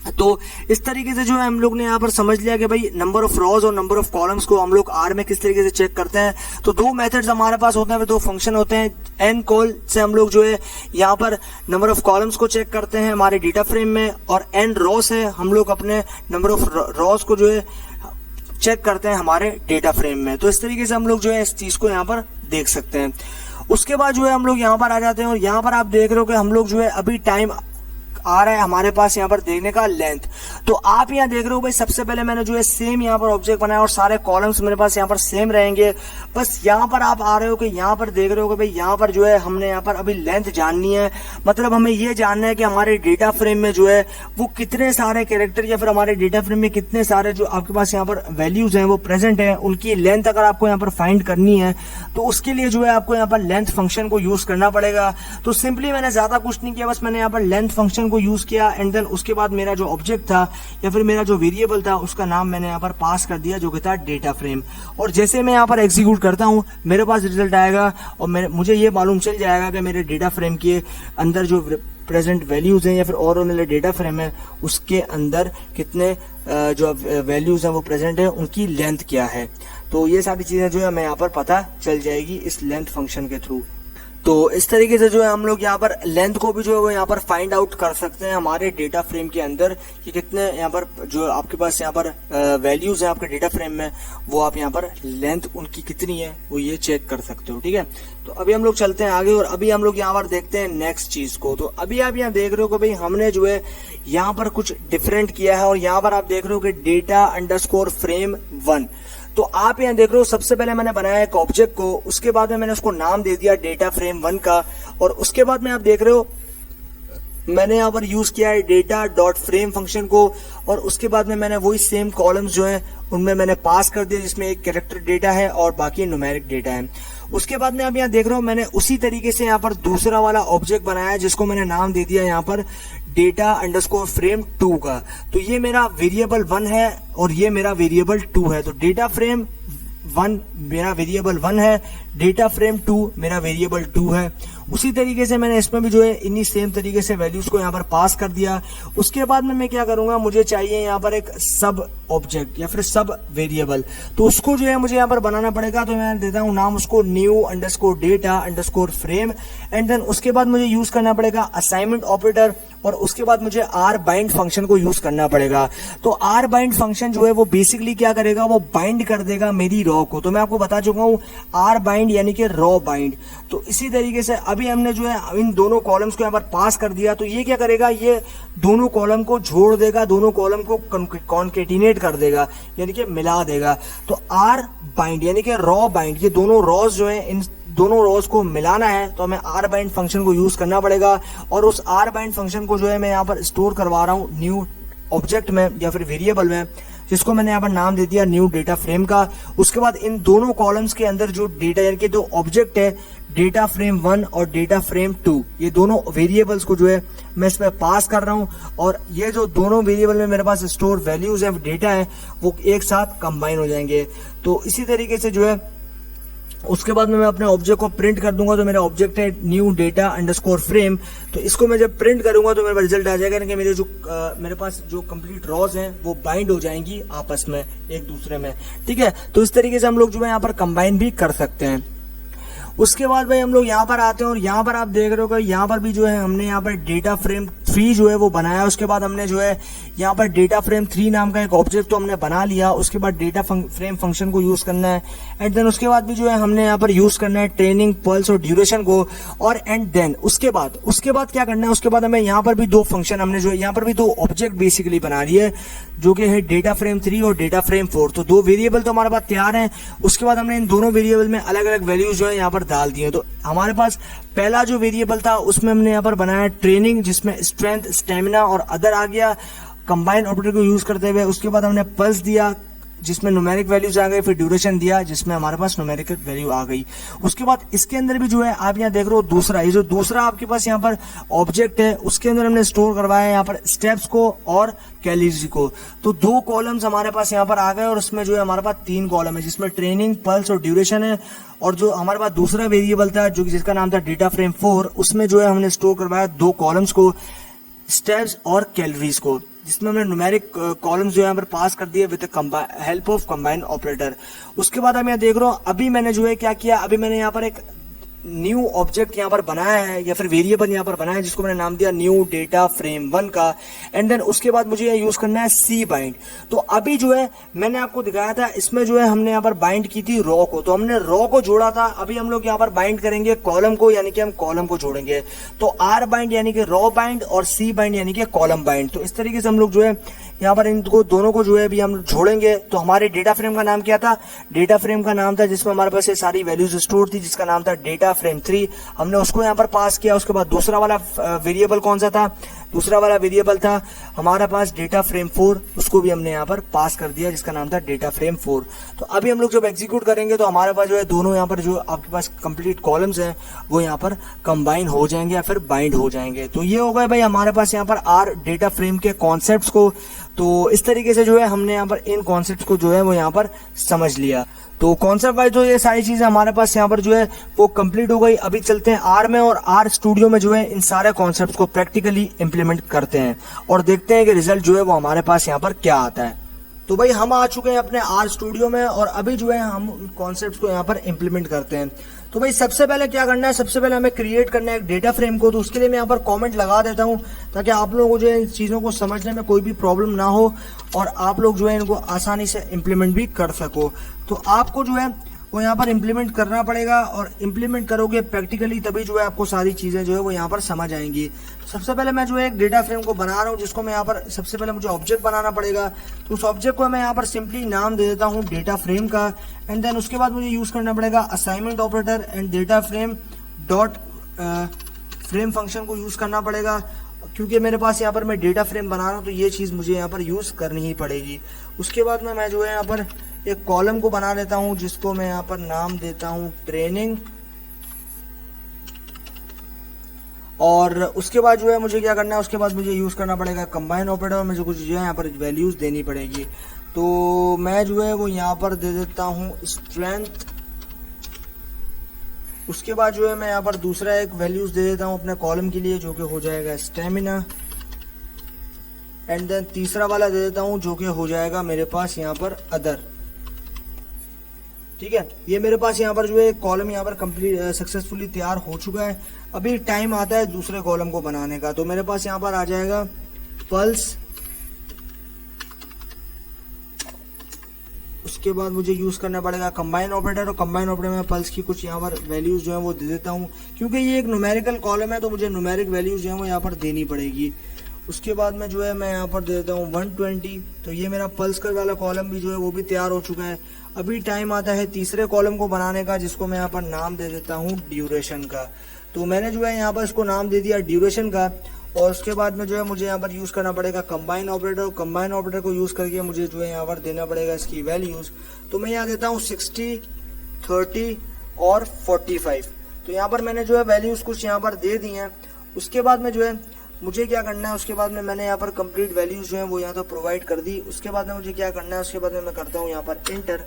तो इस तरीके से जो है हम लोग ने यहाँ पर समझ लिया कि भाई नंबर ऑफ रॉज और नंबर ऑफ कॉलम्स को हम लोग आर में किस तरीके से चेक करते हैं। तो दो मेथड्स हमारे पास होते हैं, दो फंक्शन होते हैं। एन कॉल से हम लोग जो है यहाँ पर नंबर ऑफ कॉलम्स को चेक करते हैं हमारे डेटा फ्रेम में, और एन रॉ से हम लोग अपने नंबर ऑफ रॉज को जो है चेक करते हैं हमारे डेटा फ्रेम में। तो इस तरीके से हम लोग जो है इस चीज को यहाँ पर देख सकते हैं। उसके बाद जो है हम लोग यहाँ पर आ जाते हैं और यहाँ पर आप देख रहे हो कि हम लोग जो है अभी टाइम आ रहा है हमारे पास यहाँ पर देखने का लेंथ। तो आप यहाँ देख रहे हो भाई सबसे पहले मैंने जो है सेम यहाँ पर ऑब्जेक्ट बनाया और सारे कॉलम्स मेरे पास यहाँ पर सेम रहेंगे। बस यहाँ पर आप आ रहे हो कि यहाँ पर देख रहे हो कि भाई यहाँ पर जो है हमने यहाँ पर अभी लेंथ जाननी है, मतलब हमें ये जानना है कि हमारे डेटा फ्रेम में जो है वो कितने सारे कैरेक्टर या फिर हमारे डेटा फ्रेम में कितने सारे जो आपके पास यहाँ पर वैल्यूज हैं वो प्रेजेंट है, उनकी लेंथ अगर आपको यहाँ पर फाइंड करनी है तो उसके लिए जो है आपको यहाँ पर लेंथ फंक्शन को यूज करना पड़ेगा। तो सिंपली मैंने ज्यादा कुछ नहीं किया, बस मैंने यहाँ पर लेंथ फंक्शन को यूज किया एंड देन उसके बाद मेरा जो ऑब्जेक्ट था या फिर मेरा जो वेरिएबल था उसका नाम मैंने यहाँ पर पास कर दिया जो कि था डेटा फ्रेम। और जैसे मैं यहाँ पर एग्जीक्यूट करता हूँ मेरे पास रिजल्ट आएगा और मुझे ये मालूम चल जाएगा कि मेरे डेटा फ्रेम के अंदर जो प्रेजेंट वैल्यूज हैं या फिर और मेरे डेटा फ्रेम है उसके अंदर कितने जो वैल्यूज हैं वो प्रेजेंट है, उनकी लेंथ क्या है। तो ये सारी चीजें जो है हमें यहाँ पर पता चल जाएगी इस लेंथ फंक्शन के थ्रू। तो इस तरीके से जो है हम लोग यहाँ पर लेंथ को भी जो है वो यहाँ पर फाइंड आउट कर सकते हैं हमारे डेटा फ्रेम के अंदर कि कितने यहाँ पर जो आपके पास यहाँ पर वैल्यूज हैं आपके डेटा फ्रेम में, वो आप यहाँ पर लेंथ उनकी कितनी है वो ये चेक कर सकते हो। ठीक है, तो अभी हम लोग चलते हैं आगे और अभी हम लोग यहाँ पर देखते हैं नेक्स्ट चीज को। तो अभी आप यहाँ देख रहे हो कि भाई हमने जो है यहाँ पर कुछ डिफरेंट किया है और यहाँ पर आप देख रहे हो कि डेटा अंडरस्कोर फ्रेम 1। तो आप यहाँ देख रहे हो सबसे पहले मैंने बनाया एक ऑब्जेक्ट को, उसके बाद में मैंने उसको नाम दे दिया डेटा फ्रेम 1 का, और उसके बाद में आप देख रहे हो मैंने यहाँ पर यूज किया है डेटा डॉट फ्रेम फंक्शन को, और उसके बाद में मैंने वही सेम कॉलम्स जो है उनमें मैंने पास कर दिया जिसमें एक कैरेक्टर डेटा है और बाकी न्यूमेरिक डेटा है। उसके बाद में आप यहाँ देख रहे हो मैंने उसी तरीके से यहाँ पर दूसरा वाला ऑब्जेक्ट बनाया है जिसको मैंने नाम दे दिया यहाँ पर डेटा अंडरस्कोर फ्रेम 2 का। तो ये मेरा वेरिएबल 1 है और ये मेरा वेरिएबल 2 है। तो डेटा फ्रेम 1 मेरा वेरिएबल 1 है, डेटा फ्रेम 2 मेरा वेरिएबल 2 है। उसी तरीके से मैंने इसमें भी जो है इन्हीं सेम तरीके से वैल्यूज को यहाँ पर पास कर दिया। उसके बाद में मैं क्या करूंगा, मुझे चाहिए यहाँ पर एक सब ऑब्जेक्ट या फिर सब वेरिएबल, तो उसको जो है मुझे यहाँ पर बनाना पड़ेगा। तो मैं देता हूँ नाम उसको new underscore data underscore frame, and then उसके बाद मुझे यूज करना पड़ेगा असाइनमेंट ऑपरेटर, और उसके बाद मुझे आर बाइंड फंक्शन को यूज करना पड़ेगा। तो आर बाइंड फंक्शन जो है वो बेसिकली क्या करेगा, वो बाइंड कर देगा मेरी रॉ को। तो मैं आपको बता चुका हूँ आर बाइंड यानी कि रॉ बाइंड। तो इसी तरीके से अभी हमने जो है इन दोनों कॉलम्स को यहाँ पर पास कर दिया, तो ये क्या करेगा, ये दोनों कॉलम को जोड़ देगा, दोनों कॉलम को कॉन्केटिनेट कर देगा यानी कि मिला देगा। तो आर बाइंड यानी कि रॉ बाइंड, ये दोनों रॉज जो है इन दोनों रोज को मिलाना है तो हमें आर बाइंड फंक्शन को यूज करना पड़ेगा। और उस आर बाइंड फंक्शन को जो है मैं यहाँ पर स्टोर करवा रहा हूँ न्यू ऑब्जेक्ट में या फिर वेरिएबल में, जिसको मैंने यहाँ पर नाम दे दिया न्यू डेटा फ्रेम का। उसके बाद इन दोनों कॉलम्स के अंदर जो डेटा यानी कि दो ऑब्जेक्ट है डेटा फ्रेम 1 और डेटा फ्रेम 2, ये दोनों वेरिएबल्स को जो है मैं इसमें पास कर रहा हूँ, और ये जो दोनों वेरिएबल में मेरे पास स्टोर वैल्यूज है डेटा है वो एक साथ कंबाइन हो जाएंगे। तो इसी तरीके से जो है उसके बाद में मैं अपने ऑब्जेक्ट को प्रिंट कर दूंगा। तो मेरा ऑब्जेक्ट है न्यू डेटा अंडरस्कोर फ्रेम। तो इसको मैं जब प्रिंट करूंगा तो मेरे पास रिजल्ट आ जाएगा, यानी कि मेरे पास जो कंप्लीट रॉज हैं वो बाइंड हो जाएंगी आपस में एक दूसरे में। ठीक है, तो इस तरीके से हम लोग जो है यहाँ पर कंबाइन भी कर सकते हैं। उसके बाद भाई हम लोग यहाँ पर आते हैं और यहाँ पर आप देख रहे हो कि यहाँ पर भी जो है हमने यहाँ पर डेटा फ्रेम 3 जो है वो बनाया। उसके बाद हमने जो है यहाँ पर डेटा फ्रेम 3 नाम का एक ऑब्जेक्ट तो हमने बना लिया। उसके बाद डेटा फ्रेम फंक्शन को यूज करना है एंड देन उसके बाद भी जो है हमने यहाँ पर यूज करना है ट्रेनिंग, पल्स और ड्यूरेशन को। और एंड देन उसके बाद क्या करना है, उसके बाद हमें यहाँ पर भी 2 फंक्शन हमने जो है यहाँ पर भी 2 ऑब्जेक्ट बेसिकली बना दिए, जो कि है डेटा फ्रेम 3 और डेटा फ्रेम 4। तो 2 वेरिएबल तो हमारे पास तैयार हैं। उसके बाद हमने इन दोनों वेरिएबल में अलग अलग वैल्यूज जो है यहाँ पर डाल दिए। तो हमारे पास पहला जो वेरिएबल था उसमें हमने यहाँ पर बनाया ट्रेनिंग, जिसमें स्ट्रेंथ, स्टेमिना और अदर आ गया कंबाइन ऑपरेटर को यूज करते हुए। उसके बाद हमने पल्स दिया जिसमें न्यूमेरिक वैल्यूज आ गई, फिर ड्यूरेशन दिया जिसमें हमारे पास न्यूमेरिक वैल्यू आ गई। उसके बाद इसके अंदर भी जो है आप यहाँ देख रहे हो दूसरा, ये जो दूसरा आपके पास यहाँ पर ऑब्जेक्ट है उसके अंदर हमने स्टोर करवाया है यहाँ पर स्टेप्स को और कैलोरीज को। तो 2 कॉलम्स हमारे पास यहाँ पर आ गए और उसमें जो है हमारे पास 3 कॉलम है जिसमें ट्रेनिंग, पल्स और ड्यूरेशन है। और जो हमारे पास दूसरा वेरिएबल था जो जिसका नाम था डेटा फ्रेम 4, उसमें जो है हमने स्टोर करवाया 2 कॉलम्स को, स्टेप्स और कैलोरीज को, जिसमें हमने न्यूमेरिक कॉलम्स जो है यहाँ पर पास कर दिए with help of combine operator. उसके बाद हम यहाँ देख रहे हो अभी मैंने जो है क्या किया, अभी मैंने यहाँ पर एक न्यू ऑब्जेक्ट यहाँ पर बनाया है या फिर वेरिएबल यहाँ पर बनाया है जिसको मैंने नाम दिया न्यू डेटा फ्रेम 1 का। एंड देन उसके बाद मुझे यूज करना है सी बाइंड। तो अभी जो है मैंने आपको दिखाया था इसमें जो है हमने यहाँ पर बाइंड की थी रॉ को, तो हमने रॉ को जोड़ा था। अभी हम लोग यहाँ पर बाइंड करेंगे कॉलम को, यानी कि हम कॉलम को जोड़ेंगे। तो आर बाइंड यानी कि रॉ बाइंड और सी बाइंड यानी कि कॉलम बाइंड। तो इस तरीके से हम लोग जो है यहाँ पर इनको दोनों को जो है अभी हम जोड़ेंगे। तो हमारे डेटा फ्रेम का नाम क्या था, डेटा फ्रेम का नाम था जिसमें हमारे पास ये सारी वैल्यूज स्टोर थी, जिसका नाम था डेटा फ्रेम 3। हमने उसको यहाँ पर पास किया। उसके बाद दूसरा वाला वेरिएबल कौन सा था, दूसरा वाला वेरिएबल था हमारे पास डेटा फ्रेम 4, उसको भी हमने यहाँ पर पास कर दिया जिसका नाम था डेटा फ्रेम 4। तो अभी हम लोग जब एग्जीक्यूट करेंगे तो हमारे पास जो है दोनों यहाँ पर जो आपके पास कंप्लीट कॉलम्स हैं वो यहाँ पर कंबाइन हो जाएंगे या फिर बाइंड हो जाएंगे। तो ये हो गए भाई हमारे पास यहाँ पर आर डेटा फ्रेम के कॉन्सेप्ट्स को। तो इस तरीके से जो है हमने यहाँ पर इन कॉन्सेप्ट्स को जो है वो यहाँ पर समझ लिया। तो कॉन्सेप्ट वाइज तो ये सारी चीजें हमारे पास यहाँ पर जो है वो कंप्लीट हो गई। अभी चलते हैं आर में और आर स्टूडियो में जो है इन सारे कॉन्सेप्ट्स को प्रैक्टिकली इंप्लीमेंट करते हैं और देखते हैं कि रिजल्ट जो है वो हमारे पास यहाँ पर क्या आता है। तो भाई हम आ चुके हैं अपने आर स्टूडियो में और अभी जो है हम कॉन्सेप्ट्स को यहाँ पर इंप्लीमेंट करते हैं। तो भाई सबसे पहले क्या करना है, सबसे पहले हमें क्रिएट करना है एक डेटा फ्रेम को। तो उसके लिए मैं यहाँ पर कमेंट लगा देता हूँ ताकि आप लोगों को जो है इन चीज़ों को समझने में कोई भी प्रॉब्लम ना हो और आप लोग जो है इनको आसानी से इम्प्लीमेंट भी कर सको। तो आपको जो है वो यहाँ पर इम्प्लीमेंट करना पड़ेगा और इम्प्लीमेंट करोगे प्रैक्टिकली तभी जो है आपको सारी चीज़ें जो है वो यहाँ पर समझ आएंगी। सबसे पहले मैं जो है एक डेटा फ्रेम को बना रहा हूँ जिसको मैं यहाँ पर सबसे पहले मुझे ऑब्जेक्ट बनाना पड़ेगा। तो उस ऑब्जेक्ट को मैं यहाँ पर सिंपली नाम दे देता हूँ डेटा फ्रेम का। एंड देन उसके बाद मुझे यूज करना पड़ेगा assignment operator and data frame dot frame function को यूज करना पड़ेगा, क्योंकि मेरे पास यहाँ पर मैं डेटा फ्रेम बना रहा हूँ तो ये चीज़ मुझे यहाँ पर यूज करनी ही पड़ेगी। उसके बाद में मैं जो है यहाँ पर एक कॉलम को बना लेता हूँ जिसको मैं यहाँ पर नाम देता हूँ ट्रेनिंग। और उसके बाद जो है मुझे क्या करना है, उसके बाद मुझे यूज करना पड़ेगा कंबाइन ऑपरेटर और मुझे कुछ जो है यहाँ पर वैल्यूज देनी पड़ेगी। तो मैं जो है वो यहाँ पर दे देता हूँ स्ट्रेंथ। उसके बाद जो है मैं यहाँ पर दूसरा एक वैल्यूज दे देता हूँ अपने कॉलम के लिए जो कि हो जाएगा स्टेमिना। एंड देन तीसरा वाला दे देता हूँ जो कि हो जाएगा मेरे पास यहाँ पर अदर। ठीक है, ये मेरे पास यहाँ पर जो है कॉलम यहाँ पर कंप्लीट सक्सेसफुली तैयार हो चुका है। अभी टाइम आता है दूसरे कॉलम को बनाने का। तो मेरे पास यहाँ पर आ जाएगा पल्स। उसके बाद मुझे यूज करना पड़ेगा कंबाइन ऑपरेटर और कंबाइन ऑपरेटर में पल्स की कुछ यहाँ पर वैल्यूज जो है वो दे देता हूँ, क्योंकि ये एक न्यूमेरिकल कॉलम है तो मुझे न्यूमेरिक वैल्यूज जो है वो यहाँ पर देनी पड़ेगी। उसके बाद में जो है मैं यहाँ पर दे देता हूँ 120। तो ये मेरा पल्स का वाला कॉलम भी जो है वो भी तैयार हो चुका है। अभी टाइम आता है तीसरे कॉलम को बनाने का जिसको मैं यहाँ पर नाम दे देता हूँ ड्यूरेशन का। तो मैंने जो है यहाँ पर इसको नाम दे दिया ड्यूरेशन का। और उसके बाद में जो है मुझे यहाँ पर यूज करना पड़ेगा कंबाइन ऑपरेटर। कंबाइन ऑपरेटर को यूज करके मुझे जो है यहाँ पर देना पड़ेगा इसकी वैल्यूज। तो मैं यहाँ देता हूँ 60, 30 और 45। तो यहाँ पर मैंने जो है वैल्यूज कुछ यहाँ पर दे दी हैं। उसके बाद में जो है मुझे क्या करना है, उसके बाद में मैंने यहाँ पर कंप्लीट वैल्यूज जो है वो यहाँ तो प्रोवाइड कर दी। उसके बाद में मुझे क्या करना है, उसके बाद में मैं करता हूँ यहाँ पर इंटर।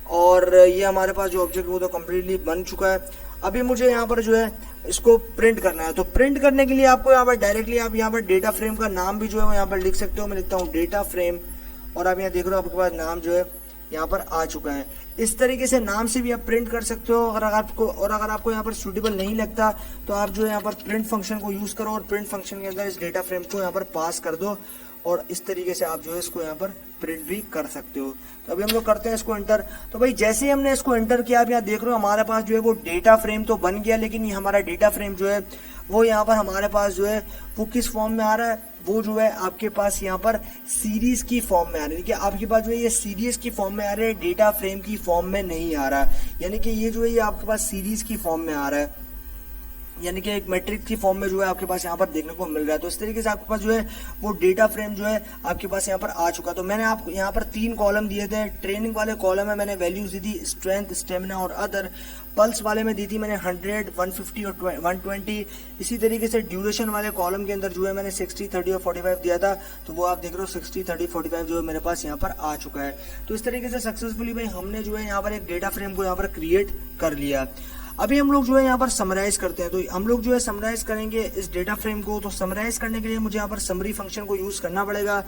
और ये हमारे पास जो ऑब्जेक्ट वो तो कम्प्लीटली बन चुका है। अभी मुझे यहाँ पर जो है इसको प्रिंट करना है। तो प्रिंट करने के लिए आपको यहाँ पर डायरेक्टली आप यहाँ पर डेटा फ्रेम का नाम भी जो है वो यहाँ पर लिख सकते हो। मैं लिखता हूँ डेटा फ्रेम, और आप यहाँ देख रहे हो आपके पास नाम जो है यहाँ पर आ चुका है। इस तरीके से नाम से भी आप प्रिंट कर सकते हो। अगर आपको यहाँ पर सूटेबल नहीं लगता तो आप जो है यहाँ पर प्रिंट फंक्शन को यूज करो और प्रिंट फंक्शन के अंदर इस डेटा फ्रेम को यहाँ पर पास कर दो, और इस तरीके से आप जो है इसको यहाँ पर प्रिंट भी कर सकते हो। तो अभी हम लोग करते हैं इसको एंटर। तो भाई जैसे ही हमने इसको एंटर किया, आप यहाँ देख रहे हो हमारे पास जो है वो डेटा फ्रेम तो बन गया, लेकिन ये हमारा डेटा फ्रेम जो है वो यहाँ पर हमारे पास जो है वो किस फॉर्म में आ रहा है, वो जो है आपके पास यहाँ पर सीरीज की फॉर्म में आ रहा है। देखिए आपके पास जो है ये सीरीज की फॉर्म में आ रहा है, डेटा फ्रेम की फॉर्म में नहीं आ रहा, यानी कि ये जो है ये आपके पास सीरीज की फॉर्म में आ रहा है, यानी कि एक मैट्रिक्स की फॉर्म में जो है आपके पास यहाँ पर देखने को मिल रहा है। तो इस तरीके से आपके पास जो है वो डेटा फ्रेम जो है आपके पास यहाँ पर आ चुका। तो मैंने आपको यहाँ पर 3 कॉलम दिए थे। ट्रेनिंग वाले कॉलम में मैंने वैल्यूज दी थी स्ट्रेंथ, स्टेमिना और अदर। पल्स वाले में दी थी मैंने 100, 150 और 120। इसी तरीके से ड्यूरेशन वाले कॉलम के अंदर जो है मैंने 60, 30 और 45 दिया था। तो वो आप देख रहे हो 60, 30, 45 जो है मेरे पास यहाँ पर आ चुका है। तो इस तरीके से सक्सेसफुली भाई हमने जो है यहाँ पर एक डेटा फ्रेम को यहाँ पर क्रिएट कर लिया। अभी हम लोग जो है यहाँ पर समराइज करते हैं। तो हम लोग जो है समराइज करेंगे इस डेटा फ्रेम को। तो समराइज करने के लिए मुझे यहाँ पर समरी फंक्शन को यूज करना पड़ेगा।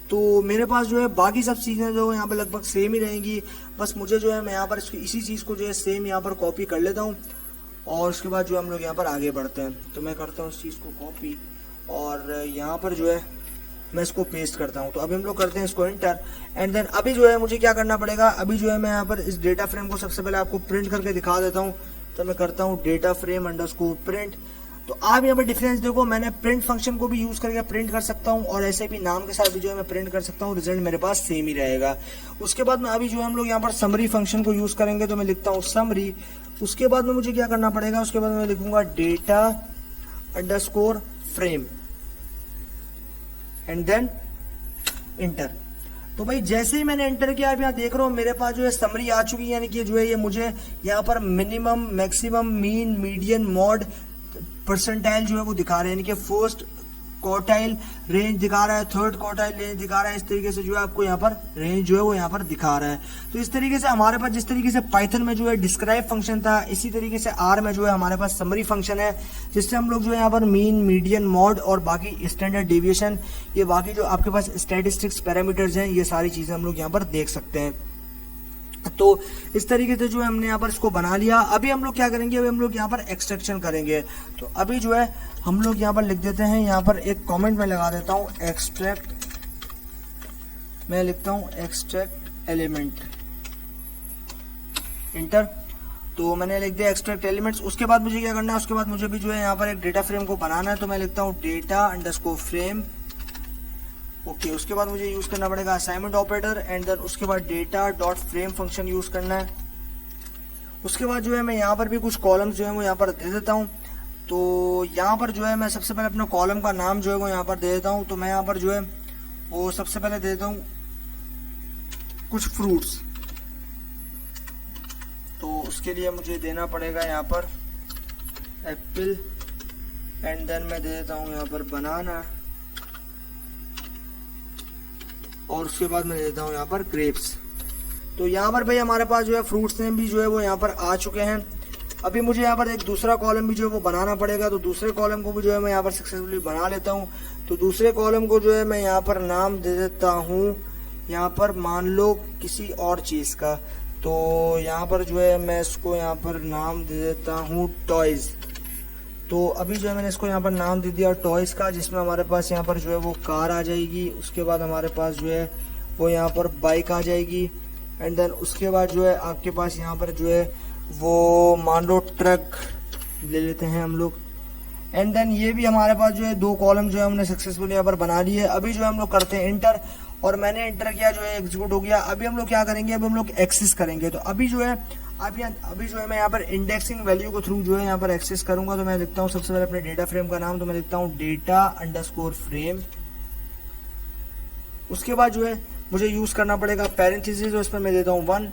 तो मेरे पास जो है बाकी सब चीजें जो है यहाँ पर लगभग सेम ही रहेंगी, बस मुझे जो है मैं यहाँ पर इसी चीज को जो है सेम यहाँ पर कॉपी कर लेता हूँ, और उसके बाद जो हम लोग यहाँ पर आगे बढ़ते हैं। तो मैं करता हूँ इस चीज को कॉपी, और यहाँ पर जो है मैं इसको पेस्ट करता हूँ। तो अभी हम लोग करते हैं इसको एंटर, एंड देन अभी जो है मुझे क्या करना पड़ेगा, अभी जो है मैं यहाँ पर इस डेटा फ्रेम को सबसे पहले आपको प्रिंट करके दिखा देता हूँ। तो मैं करता हूँ डेटा फ्रेम अंडरस्कोर प्रिंट। तो आप यहाँ पर डिफरेंस देखो, मैंने प्रिंट फंक्शन को भी यूज करके प्रिंट कर सकता हूँ, और ऐसे भी नाम के साथ भी जो है मैं प्रिंट कर सकता हूँ, रिजल्ट मेरे पास सेम ही रहेगा। उसके बाद में अभी जो है हम लोग यहाँ पर समरी फंक्शन को यूज करेंगे। तो मैं लिखता हूँ समरी। उसके बाद में मुझे क्या करना पड़ेगा, उसके बाद मैं लिखूंगा data underscore frame and then enter. तो भाई जैसे ही मैंने एंटर किया, आप यहाँ देख रहे हो मेरे पास जो है समरी आ चुकी है, यानी कि जो है ये मुझे यहाँ पर minimum, maximum, mean, median, mod, percentile जो है वो दिखा रहे हैं, यानी कि फर्स्ट क्वार्टाइल रेंज दिखा रहा है, थर्ड क्वार्टाइल रेंज दिखा रहा है। इस तरीके से जो है आपको यहाँ पर रेंज जो है वो यहाँ पर दिखा रहा है। तो इस तरीके से हमारे पास जिस तरीके से पाइथन में जो है डिस्क्राइब फंक्शन था, इसी तरीके से आर में जो है हमारे पास समरी फंक्शन है, जिससे हम लोग जो है यहाँ पर मीन, मीडियन, मॉड और बाकी स्टैंडर्ड डेविएशन, ये बाकी जो आपके पास स्टैटिस्टिक्स पैरामीटर्स हैं, ये सारी चीजें हम लोग यहाँ पर देख सकते हैं। तो इस तरीके से जो है हमने यहाँ पर इसको बना लिया। अभी हम लोग क्या करेंगे, अभी हम लोग यहाँ पर एक्सट्रैक्शन करेंगे। तो अभी जो है हम लोग यहाँ पर लिख देते हैं, यहाँ पर एक कमेंट में लगा देता हूँ एक्सट्रैक्ट, मैं लिखता हूँ एक्सट्रैक्ट एलिमेंट, इंटर। तो मैंने लिख दिया एक्सट्रैक्ट एलिमेंट्स। उसके बाद मुझे क्या करना है, उसके बाद मुझे भी जो है यहाँ पर एक डेटा फ्रेम को बनाना है। तो मैं लिखता हूँ डेटा अंडरस्कोर फ्रेम, ओके। उसके बाद मुझे यूज करना पड़ेगा असाइनमेंट ऑपरेटर, एंड देन उसके बाद data dot frame function use करना है। उसके बाद जो है मैं यहाँ पर भी कुछ कॉलम्स जो है वो यहाँ पर दे देता हूँ। तो यहाँ पर जो है मैं सबसे पहले अपने कॉलम का नाम जो है वो यहाँ पर दे देता हूँ। तो मैं यहाँ पर जो है वो सबसे पहले दे देता हूँ कुछ फ्रूट्स। तो उसके लिए मुझे देना पड़ेगा यहाँ पर एप्पल, एंड देन मैं दे देता हूँ यहाँ पर बनाना, और उसके बाद मैं देता हूँ यहाँ पर ग्रेप्स। तो यहाँ पर भाई हमारे पास जो है फ्रूट्स नेम भी जो है वो यहाँ पर आ चुके हैं। अभी मुझे यहाँ पर एक दूसरा कॉलम भी जो है वो बनाना पड़ेगा। तो दूसरे कॉलम को भी जो है मैं यहाँ पर सक्सेसफुली बना लेता हूँ। तो दूसरे कॉलम को जो है मैं यहाँ पर नाम दे देता हूँ, यहाँ पर मान लो किसी और चीज का। तो यहाँ पर जो है मैं इसको यहाँ पर नाम दे देता हूँ टॉयज। तो अभी जो है मैंने इसको यहाँ पर नाम दे दिया टॉयज का, जिसमें हमारे पास यहाँ पर जो है वो कार आ जाएगी। उसके बाद हमारे पास जो है वो यहाँ पर बाइक आ जाएगी, एंड देन उसके बाद जो है आपके पास यहाँ पर जो है वो मान लो ट्रक ले लेते हैं हम लोग। एंड देन ये भी हमारे पास जो है 2 कॉलम जो है हमने सक्सेसफुली यहाँ पर बना लिए। अभी जो है हम लोग करते हैं इंटर, और मैंने इंटर किया, जो है एग्जीक्यूट हो गया। अभी हम लोग क्या करेंगे, अभी हम लोग एक्सेस करेंगे। तो अभी जो है अभी जो है मैं यहाँ पर इंडेक्सिंग वैल्यू को थ्रू जो है यहाँ पर एक्सेस करूंगा। तो मैं लिखता हूँ सबसे पहले अपने डेटा फ्रेम का नाम। तो मैं लिखता हूँ डेटा अंडरस्कोर फ्रेम। उसके बाद जो है मुझे यूज करना पड़ेगा पैरेंथेसिस, उस पर मैं देता हूँ 1,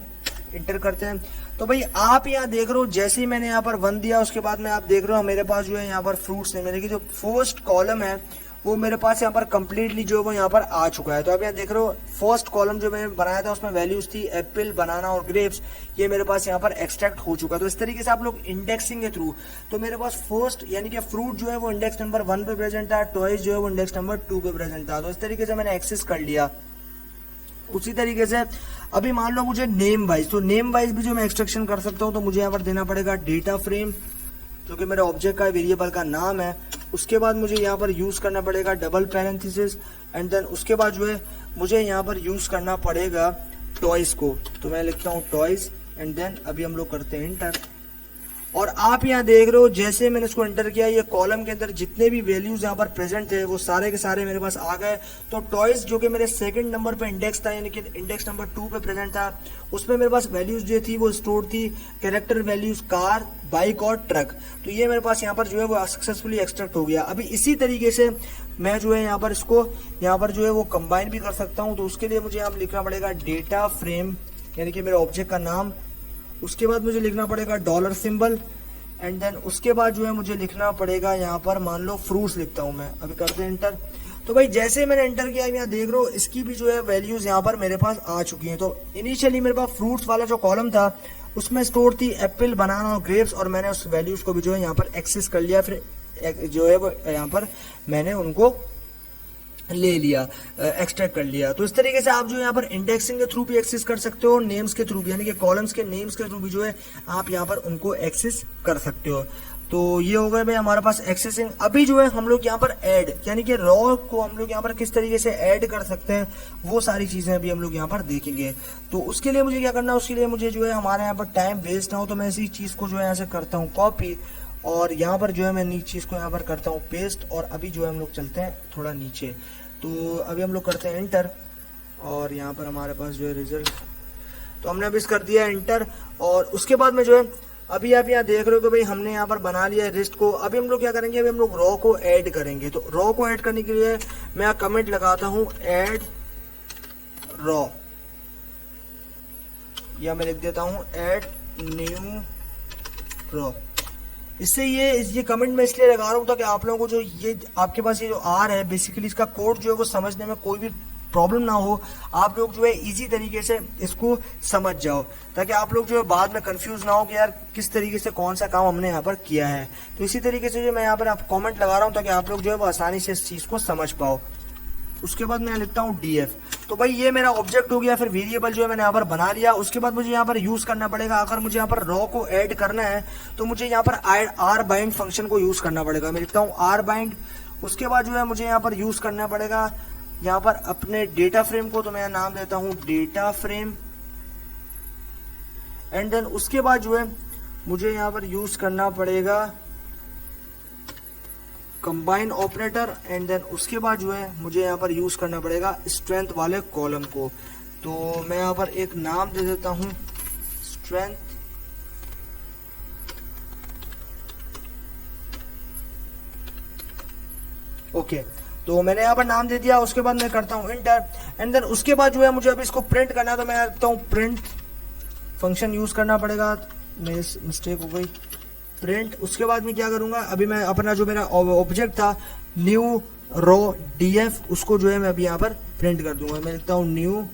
इंटर करते हैं। तो भाई आप यहाँ देख रहे हो, जैसे ही मैंने यहाँ पर 1 दिया, उसके बाद में आप देख रहे हो मेरे पास जो है यहाँ पर फ्रूट्स है। मेरे की जो फर्स्ट कॉलम है वो मेरे पास यहाँ पर कंप्लीटली जो है वो यहाँ पर आ चुका है। तो अब यहाँ देख रहे हो फर्स्ट कॉलम जो मैंने बनाया था उसमें वैल्यूज थी एप्पल, बनाना और ग्रेप्स, ये मेरे पास यहाँ पर एक्सट्रैक्ट हो चुका है। तो इस तरीके से आप लोग इंडेक्सिंग के थ्रू, तो मेरे पास फर्स्ट यानी कि फ्रूट जो है वो इंडेक्स नंबर 1 पे प्रेजेंट था, टॉयज जो है वो इंडेक्स नंबर 2 पे प्रेजेंट था। तो इस तरीके से मैंने एक्सेस कर लिया। उसी तरीके से अभी मान लो मुझे नेम वाइज, तो नेम वाइज भी जो मैं एक्सट्रैक्शन कर सकता हूँ, तो मुझे यहाँ पर देना पड़ेगा डेटा फ्रेम जो कि मेरा ऑब्जेक्ट का वेरिएबल का नाम है। उसके बाद मुझे यहाँ पर यूज करना पड़ेगा डबल पैरेंथेसिस, एंड देन उसके बाद जो है मुझे यहाँ पर यूज करना पड़ेगा टॉयज को। तो मैं लिखता हूँ टॉयज, एंड देन अभी हम लोग करते हैं इंटर। और आप यहाँ देख रहे हो जैसे मैंने इसको एंटर किया, ये कॉलम के अंदर जितने भी वैल्यूज यहाँ पर प्रेजेंट थे वो सारे के सारे मेरे पास आ गए। तो टॉयज जो कि मेरे सेकंड नंबर पे इंडेक्स था, यानी कि इंडेक्स नंबर 2 पे प्रेजेंट था, उसमें मेरे पास वैल्यूज जो थी वो स्टोर थी, कैरेक्टर वैल्यूज कार, बाइक और ट्रक। तो ये मेरे पास यहाँ पर जो है वो सक्सेसफुली एक्सट्रैक्ट हो गया। अभी इसी तरीके से मैं जो है यहाँ पर इसको यहाँ पर जो है वो कंबाइन भी कर सकता हूँ। तो उसके लिए मुझे यहाँ पर लिखना पड़ेगा डेटा फ्रेम, यानी कि मेरे ऑब्जेक्ट का नाम। उसके बाद मुझे लिखना पड़ेगा डॉलर सिंबल, एंड देन उसके बाद जो है मुझे लिखना पड़ेगा यहाँ पर मान लो फ्रूट्स लिखता हूँ मैं। अभी करते हैं इंटर। तो भाई जैसे मैंने एंटर किया, यहाँ देख रहे हो इसकी भी जो है वैल्यूज यहाँ पर मेरे पास आ चुकी हैं। तो इनिशियली मेरे पास फ्रूट्स वाला जो कॉलम था उसमें स्टोर थी एप्पल, बनाना और ग्रेप्स, और मैंने उस वैल्यूज को भी जो है यहाँ पर एक्सेस कर लिया। फिर जो है वो यहाँ पर मैंने उनको ले लिया, एक्सट्रैक्ट कर लिया। तो इस तरीके से आप जो यहाँ पर इंडेक्सिंग के थ्रू भी एक्सेस कर सकते हो, नेम्स के थ्रू भी, यानी कि कॉलम्स के नेम्स के थ्रू भी जो है आप यहाँ पर उनको एक्सेस कर सकते हो। तो ये हो गया भाई हमारे पास एक्सेसिंग। अभी जो है हम लोग यहाँ पर ऐड, यानी कि रॉ को हम लोग यहाँ पर किस तरीके से ऐड कर सकते हैं, वो सारी चीजें अभी हम लोग यहाँ पर देखेंगे। तो उसके लिए मुझे क्या करना है, उसके लिए मुझे जो है हमारे यहाँ पर टाइम वेस्ट ना हो, तो मैं इसी चीज को जो है यहाँ से करता हूँ कॉपी, और यहाँ पर जो है मैं नीचे चीज को यहाँ पर करता हूँ पेस्ट। और अभी जो है हम लोग चलते हैं थोड़ा नीचे, तो अभी हम लोग करते हैं इंटर, और यहाँ पर हमारे पास जो है रिजल्ट, तो हमने अभी कर दिया इंटर। और उसके बाद में जो है अभी आप यहाँ देख रहे हो कि भाई हमने यहाँ पर बना लिया लिस्ट को। अभी हम लोग क्या करेंगे, अभी हम लोग रॉ को ऐड करेंगे। तो रॉ को ऐड करने के लिए मैं यहाँ कमेंट लगाता हूँ ऐड रॉ, या मैं लिख देता हूँ ऐड न्यू रॉ। इससे ये कमेंट मैं इसलिए लगा रहा हूँ ताकि आप लोगों को जो ये आपके पास ये जो आर है, बेसिकली इसका कोड जो है वो समझने में कोई भी प्रॉब्लम ना हो, आप लोग जो है इजी तरीके से इसको समझ जाओ, ताकि आप लोग जो है बाद में कंफ्यूज ना हो कि यार किस तरीके से कौन सा काम हमने यहाँ पर किया है। तो इसी तरीके से जो मैं यहाँ पर आप कमेंट लगा रहा हूँ ताकि आप लोग जो है वो आसानी से इस चीज को समझ पाओ। उसके बाद मैं लिखता हूँ डीएफ। तो भाई ये मेरा ऑब्जेक्ट हो गया, फिर वेरिएबल जो है मैंने यहाँ पर बना लिया। उसके बाद मुझे यहाँ पर यूज करना पड़ेगा, अगर मुझे यहाँ पर रॉ को ऐड करना है तो मुझे यहाँ पर आर बाइंड फंक्शन को यूज करना पड़ेगा। मैं लिखता हूँ आर बाइंड। उसके बाद जो है मुझे यहाँ पर यूज करना पड़ेगा यहाँ पर अपने डेटा फ्रेम को, तो मैं नाम देता हूँ डेटा फ्रेम। एंड देन उसके बाद जो है मुझे यहाँ पर यूज करना पड़ेगा कंबाइन ऑपरेटर। एंड देन उसके बाद जो है मुझे यहाँ पर यूज करना पड़ेगा स्ट्रेंथ वाले कॉलम को। तो मैं यहाँ पर एक नाम दे देता हूँ स्ट्रेंथ। ओके, तो मैंने यहाँ पर नाम दे दिया। उसके बाद मैं करता हूँ इंटर। एंड देन उसके बाद जो है मुझे अभी इसको प्रिंट करना है, तो मैं करता हूँ प्रिंट फंक्शन यूज करना पड़ेगा। मिस्टेक हो गई, प्रिंट। उसके बाद मैं क्या करूंगा, अभी मैं अपना जो मेरा ऑब्जेक्ट था न्यू रॉ डीएफ, उसको जो है मैं अभी यहाँ पर प्रिंट कर दूंगा। मैं लिखता हूँ न्यू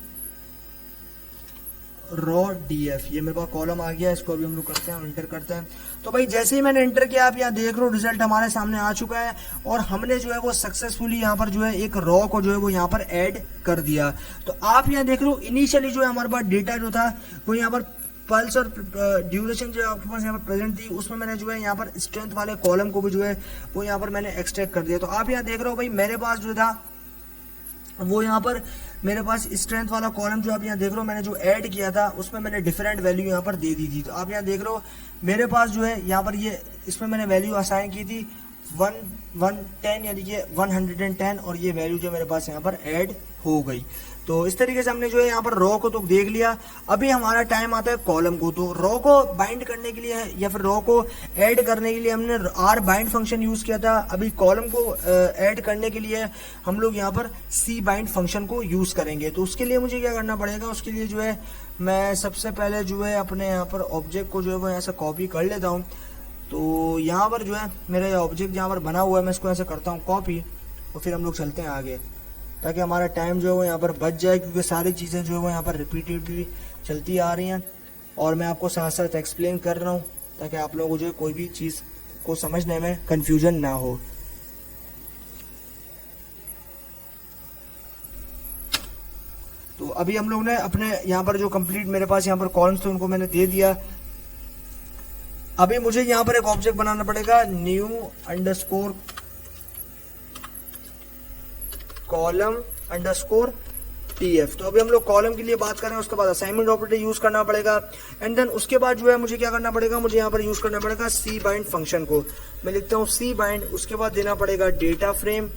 रॉ डीएफ। ये मेरे पास कॉलम आ गया, इसको अभी हम लोग करते हैं, एंटर करते हैं। तो भाई जैसे ही मैंने एंटर किया, आप यहाँ देख रहे हो रिजल्ट हमारे सामने आ चुका है, और हमने जो है वो सक्सेसफुली यहाँ पर जो है एक रॉ को जो है वो यहाँ पर ऐड कर दिया। तो आप यहाँ देख रहे हो इनिशियली जो है हमारे पास डेटा जो था वो यहाँ पर पल्स और ड्यूरेशन जो आपके पास यहाँ पर प्रेजेंट थी, उसमें मैंने जो है यहाँ पर स्ट्रेंथ वाले कॉलम को भी जो है वो यहाँ पर मैंने एक्सट्रैक्ट कर दिया। तो आप यहाँ देख रहे हो भाई मेरे पास जो था वो यहाँ पर मेरे पास स्ट्रेंथ वाला कॉलम जो आप यहाँ देख रहे हो मैंने जो ऐड किया था उसमें मैंने डिफरेंट वैल्यू यहाँ पर दे दी थी। तो आप यहाँ देख रहे हो मेरे पास जो है यहाँ पर ये इसमें मैंने वैल्यू असाइन की थी 110 यानी कि 110, और ये वैल्यू जो मेरे पास यहाँ पर ऐड हो गई। तो इस तरीके से हमने जो है यहाँ पर रॉ को तो देख लिया। अभी हमारा टाइम आता है कॉलम को। तो रॉ को बाइंड करने के लिए या फिर रॉ को ऐड करने के लिए हमने आर बाइंड फंक्शन यूज किया था। अभी कॉलम को ऐड करने के लिए हम लोग यहाँ पर सी बाइंड फंक्शन को यूज करेंगे। तो उसके लिए मुझे क्या करना पड़ेगा, उसके लिए जो है मैं सबसे पहले जो है अपने यहाँ पर ऑब्जेक्ट को जो है वो यहाँ से कॉपी कर लेता हूँ। तो यहाँ पर जो है मेरा ये ऑब्जेक्ट यहाँ पर बना हुआ है, मैं इसको ऐसे करता हूँ कॉपी। और फिर हम लोग चलते हैं आगे, ताकि हमारा टाइम जो है वो यहाँ पर बच जाए, क्योंकि सारी चीज़ें जो है वो यहाँ पर रिपीटेडली चलती आ रही हैं और मैं आपको साथ साथ एक्सप्लेन कर रहा हूँ, ताकि आप लोगों को जो है कोई भी चीज़ को समझने में कंफ्यूजन ना हो। तो अभी हम लोग ने अपने यहाँ पर जो कंप्लीट मेरे पास यहाँ पर कॉलम्स थे उनको मैंने दे दिया। अभी मुझे यहाँ पर एक ऑब्जेक्ट बनाना पड़ेगा, new underscore column underscore TF. तो अभी हम लोग कॉलम के लिए बात करें, उसके बाद असाइनमेंट ऑपरेटर यूज करना पड़ेगा एंड देन उसके बाद जो है मुझे क्या करना पड़ेगा, मुझे यहाँ पर यूज करना पड़ेगा सी बाइंड फंक्शन को। मैं लिखता हूँ सी बाइंड, उसके बाद देना पड़ेगा डेटा फ्रेम,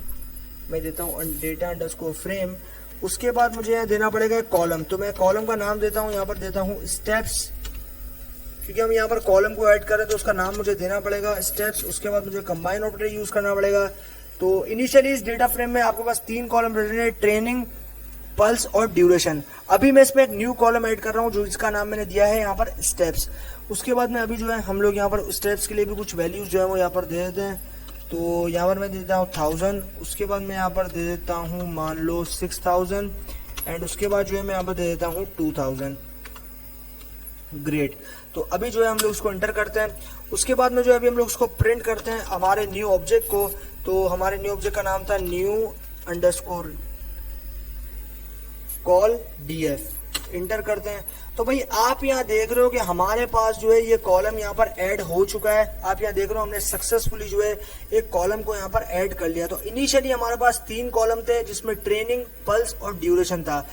मैं देता हूँ डेटा अंडरस्कोर फ्रेम। उसके बाद मुझे यहाँ देना पड़ेगा कॉलम, तो मैं कॉलम का नाम देता हूँ, यहाँ पर देता हूँ स्टेप्स, क्योंकि हम यहाँ पर कॉलम को ऐड करें तो उसका नाम मुझे देना पड़ेगा स्टेप्स। उसके बाद मुझे कंबाइन ऑपरेटर यूज करना पड़ेगा। तो इनिशियली इस डेटा फ्रेम में आपके पास 3 कॉलम रहने, ट्रेनिंग, पल्स और ड्यूरेशन। अभी मैं इसमें एक न्यू कॉलम ऐड कर रहा हूँ, जो इसका नाम मैंने दिया है यहाँ पर स्टेप्स। उसके बाद में अभी जो है हम लोग यहाँ पर स्टेप्स के लिए भी कुछ वैल्यूज जो है वो यहाँ पर दे देते हैं। तो यहाँ पर मैं देता हूँ 1000, उसके बाद मैं यहाँ पर दे देता हूँ मान लो 6000 एंड उसके बाद जो है मैं यहाँ पर दे देता हूँ 2000। ग्रेट। तो अभी जो है हम लोग उसको एंटर करते हैं। उसके बाद में जो है अभी हम लोग उसको प्रिंट करते हैं हमारे न्यू ऑब्जेक्ट को। तो हमारे न्यू ऑब्जेक्ट का नाम था new underscore call DF. Inter करते हैं। तो भाई आप यहाँ देख रहे हो कि हमारे पास जो है ये कॉलम यहाँ पर ऐड हो चुका है। आप यहाँ देख रहे हो हमने सक्सेसफुली जो है एक कॉलम को यहाँ पर ऐड कर लिया। तो इनिशियली हमारे पास 3 कॉलम थे, जिसमें ट्रेनिंग, पल्स और ड्यूरेशन था।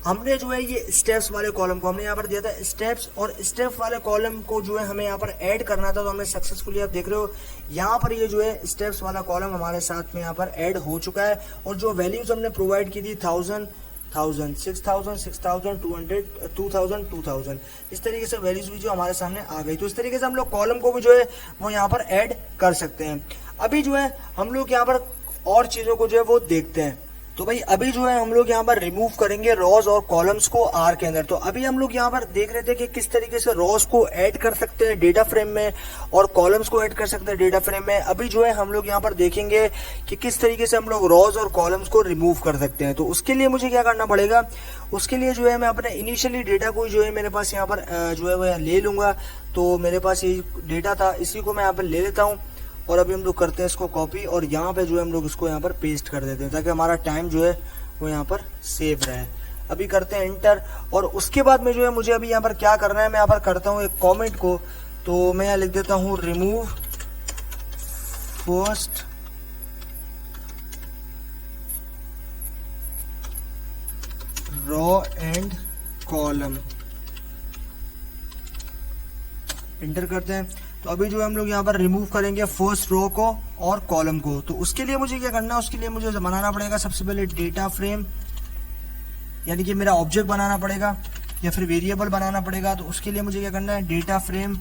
हमने जो है ये स्टेप्स वाले कॉलम को हमने यहाँ पर दिया था स्टेप्स, और स्टेप वाले कॉलम को जो है हमें यहाँ पर ऐड करना था। तो हमने सक्सेसफुली, आप देख रहे हो यहाँ पर ये जो है स्टेप्स वाला कॉलम हमारे साथ में यहाँ पर ऐड हो चुका है। और जो वैल्यूज हमने प्रोवाइड की थी 1000, 6000, 6000, 200, 2000, 2000, इस तरीके से वैल्यूज भी जो हमारे सामने आ गई। तो इस तरीके से हम लोग कॉलम को भी जो है वो यहाँ पर ऐड कर सकते हैं। अभी जो है हम लोग यहाँ पर और चीजों को जो है वो देखते हैं। तो भाई अभी जो है हम लोग यहाँ पर रिमूव करेंगे रॉज और कॉलम्स को आर के अंदर। तो अभी हम लोग यहाँ पर देख रहे थे कि किस तरीके से रॉज को ऐड कर सकते हैं डेटा फ्रेम में और कॉलम्स को ऐड कर सकते हैं डेटा फ्रेम में। अभी जो है हम लोग यहाँ पर देखेंगे कि किस तरीके से हम लोग रॉज और कॉलम्स को रिमूव कर सकते हैं। तो उसके लिए मुझे क्या करना पड़ेगा, उसके लिए जो है मैं अपने इनिशियली डेटा को जो है मेरे पास यहाँ पर जो है वो ले लूंगा। तो मेरे पास ये डेटा था, इसी को मैं यहाँ पर ले लेता हूँ और अभी हम लोग करते हैं इसको कॉपी और यहाँ पे जो है हम लोग इसको यहाँ पर पेस्ट कर देते हैं, ताकि हमारा टाइम जो है वो यहाँ पर सेव रहे। अभी करते हैं एंटर। और उसके बाद में जो है मुझे अभी यहाँ पर क्या करना है, मैं यहाँ पर करता हूँ एक कमेंट को। तो मैं यहाँ लिख देता हूँ remove first row and column. Enter करते हैं। तो अभी जो हम लोग यहाँ पर रिमूव करेंगे फर्स्ट रो को और कॉलम को। तो उसके लिए मुझे क्या करना है, उसके लिए मुझे बनाना पड़ेगा सबसे पहले डेटा फ्रेम, यानी कि मेरा ऑब्जेक्ट बनाना पड़ेगा या फिर वेरिएबल बनाना पड़ेगा। तो उसके लिए मुझे क्या करना है, डेटा फ्रेम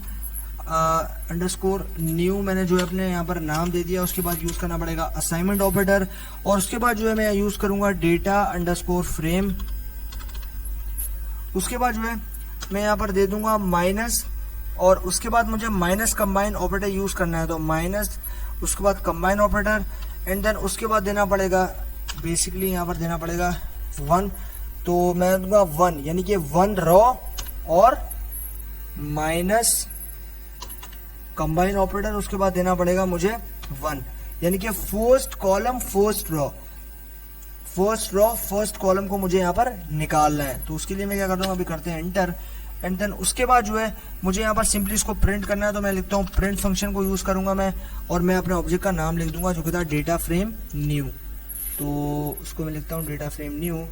अंडरस्कोर न्यू, मैंने जो है अपने यहाँ पर नाम दे दिया। उसके बाद यूज करना पड़ेगा असाइनमेंट ऑपरेटर और उसके बाद जो है मैं यूज करूंगा डेटा अंडरस्कोर फ्रेम। उसके बाद जो है मैं यहाँ पर दे दूंगा माइनस, और उसके बाद मुझे माइनस कंबाइन ऑपरेटर यूज करना है। तो माइनस, उसके बाद कंबाइन ऑपरेटर एंड देन उसके बाद देना पड़ेगा, बेसिकली यहाँ पर देना पड़ेगा 1। तो मैं दूंगा 1, यानी कि 1 रो और माइनस कंबाइन ऑपरेटर, उसके बाद देना पड़ेगा मुझे 1, यानी कि first column first row, first row first column को मुझे यहाँ पर निकालना है। तो उसके लिए मैं क्या कर रहा हूँ, अभी करते हैं एंटर एंड देन उसके बाद जो है मुझे यहाँ पर सिंपली इसको प्रिंट करना है। तो मैं लिखता हूँ प्रिंट फंक्शन को यूज करूंगा मैं, और मैं अपने ऑब्जेक्ट का नाम लिख दूंगा जो कि था डेटा फ्रेम न्यू। तो उसको मैं लिखता हूँ डेटा फ्रेम न्यू।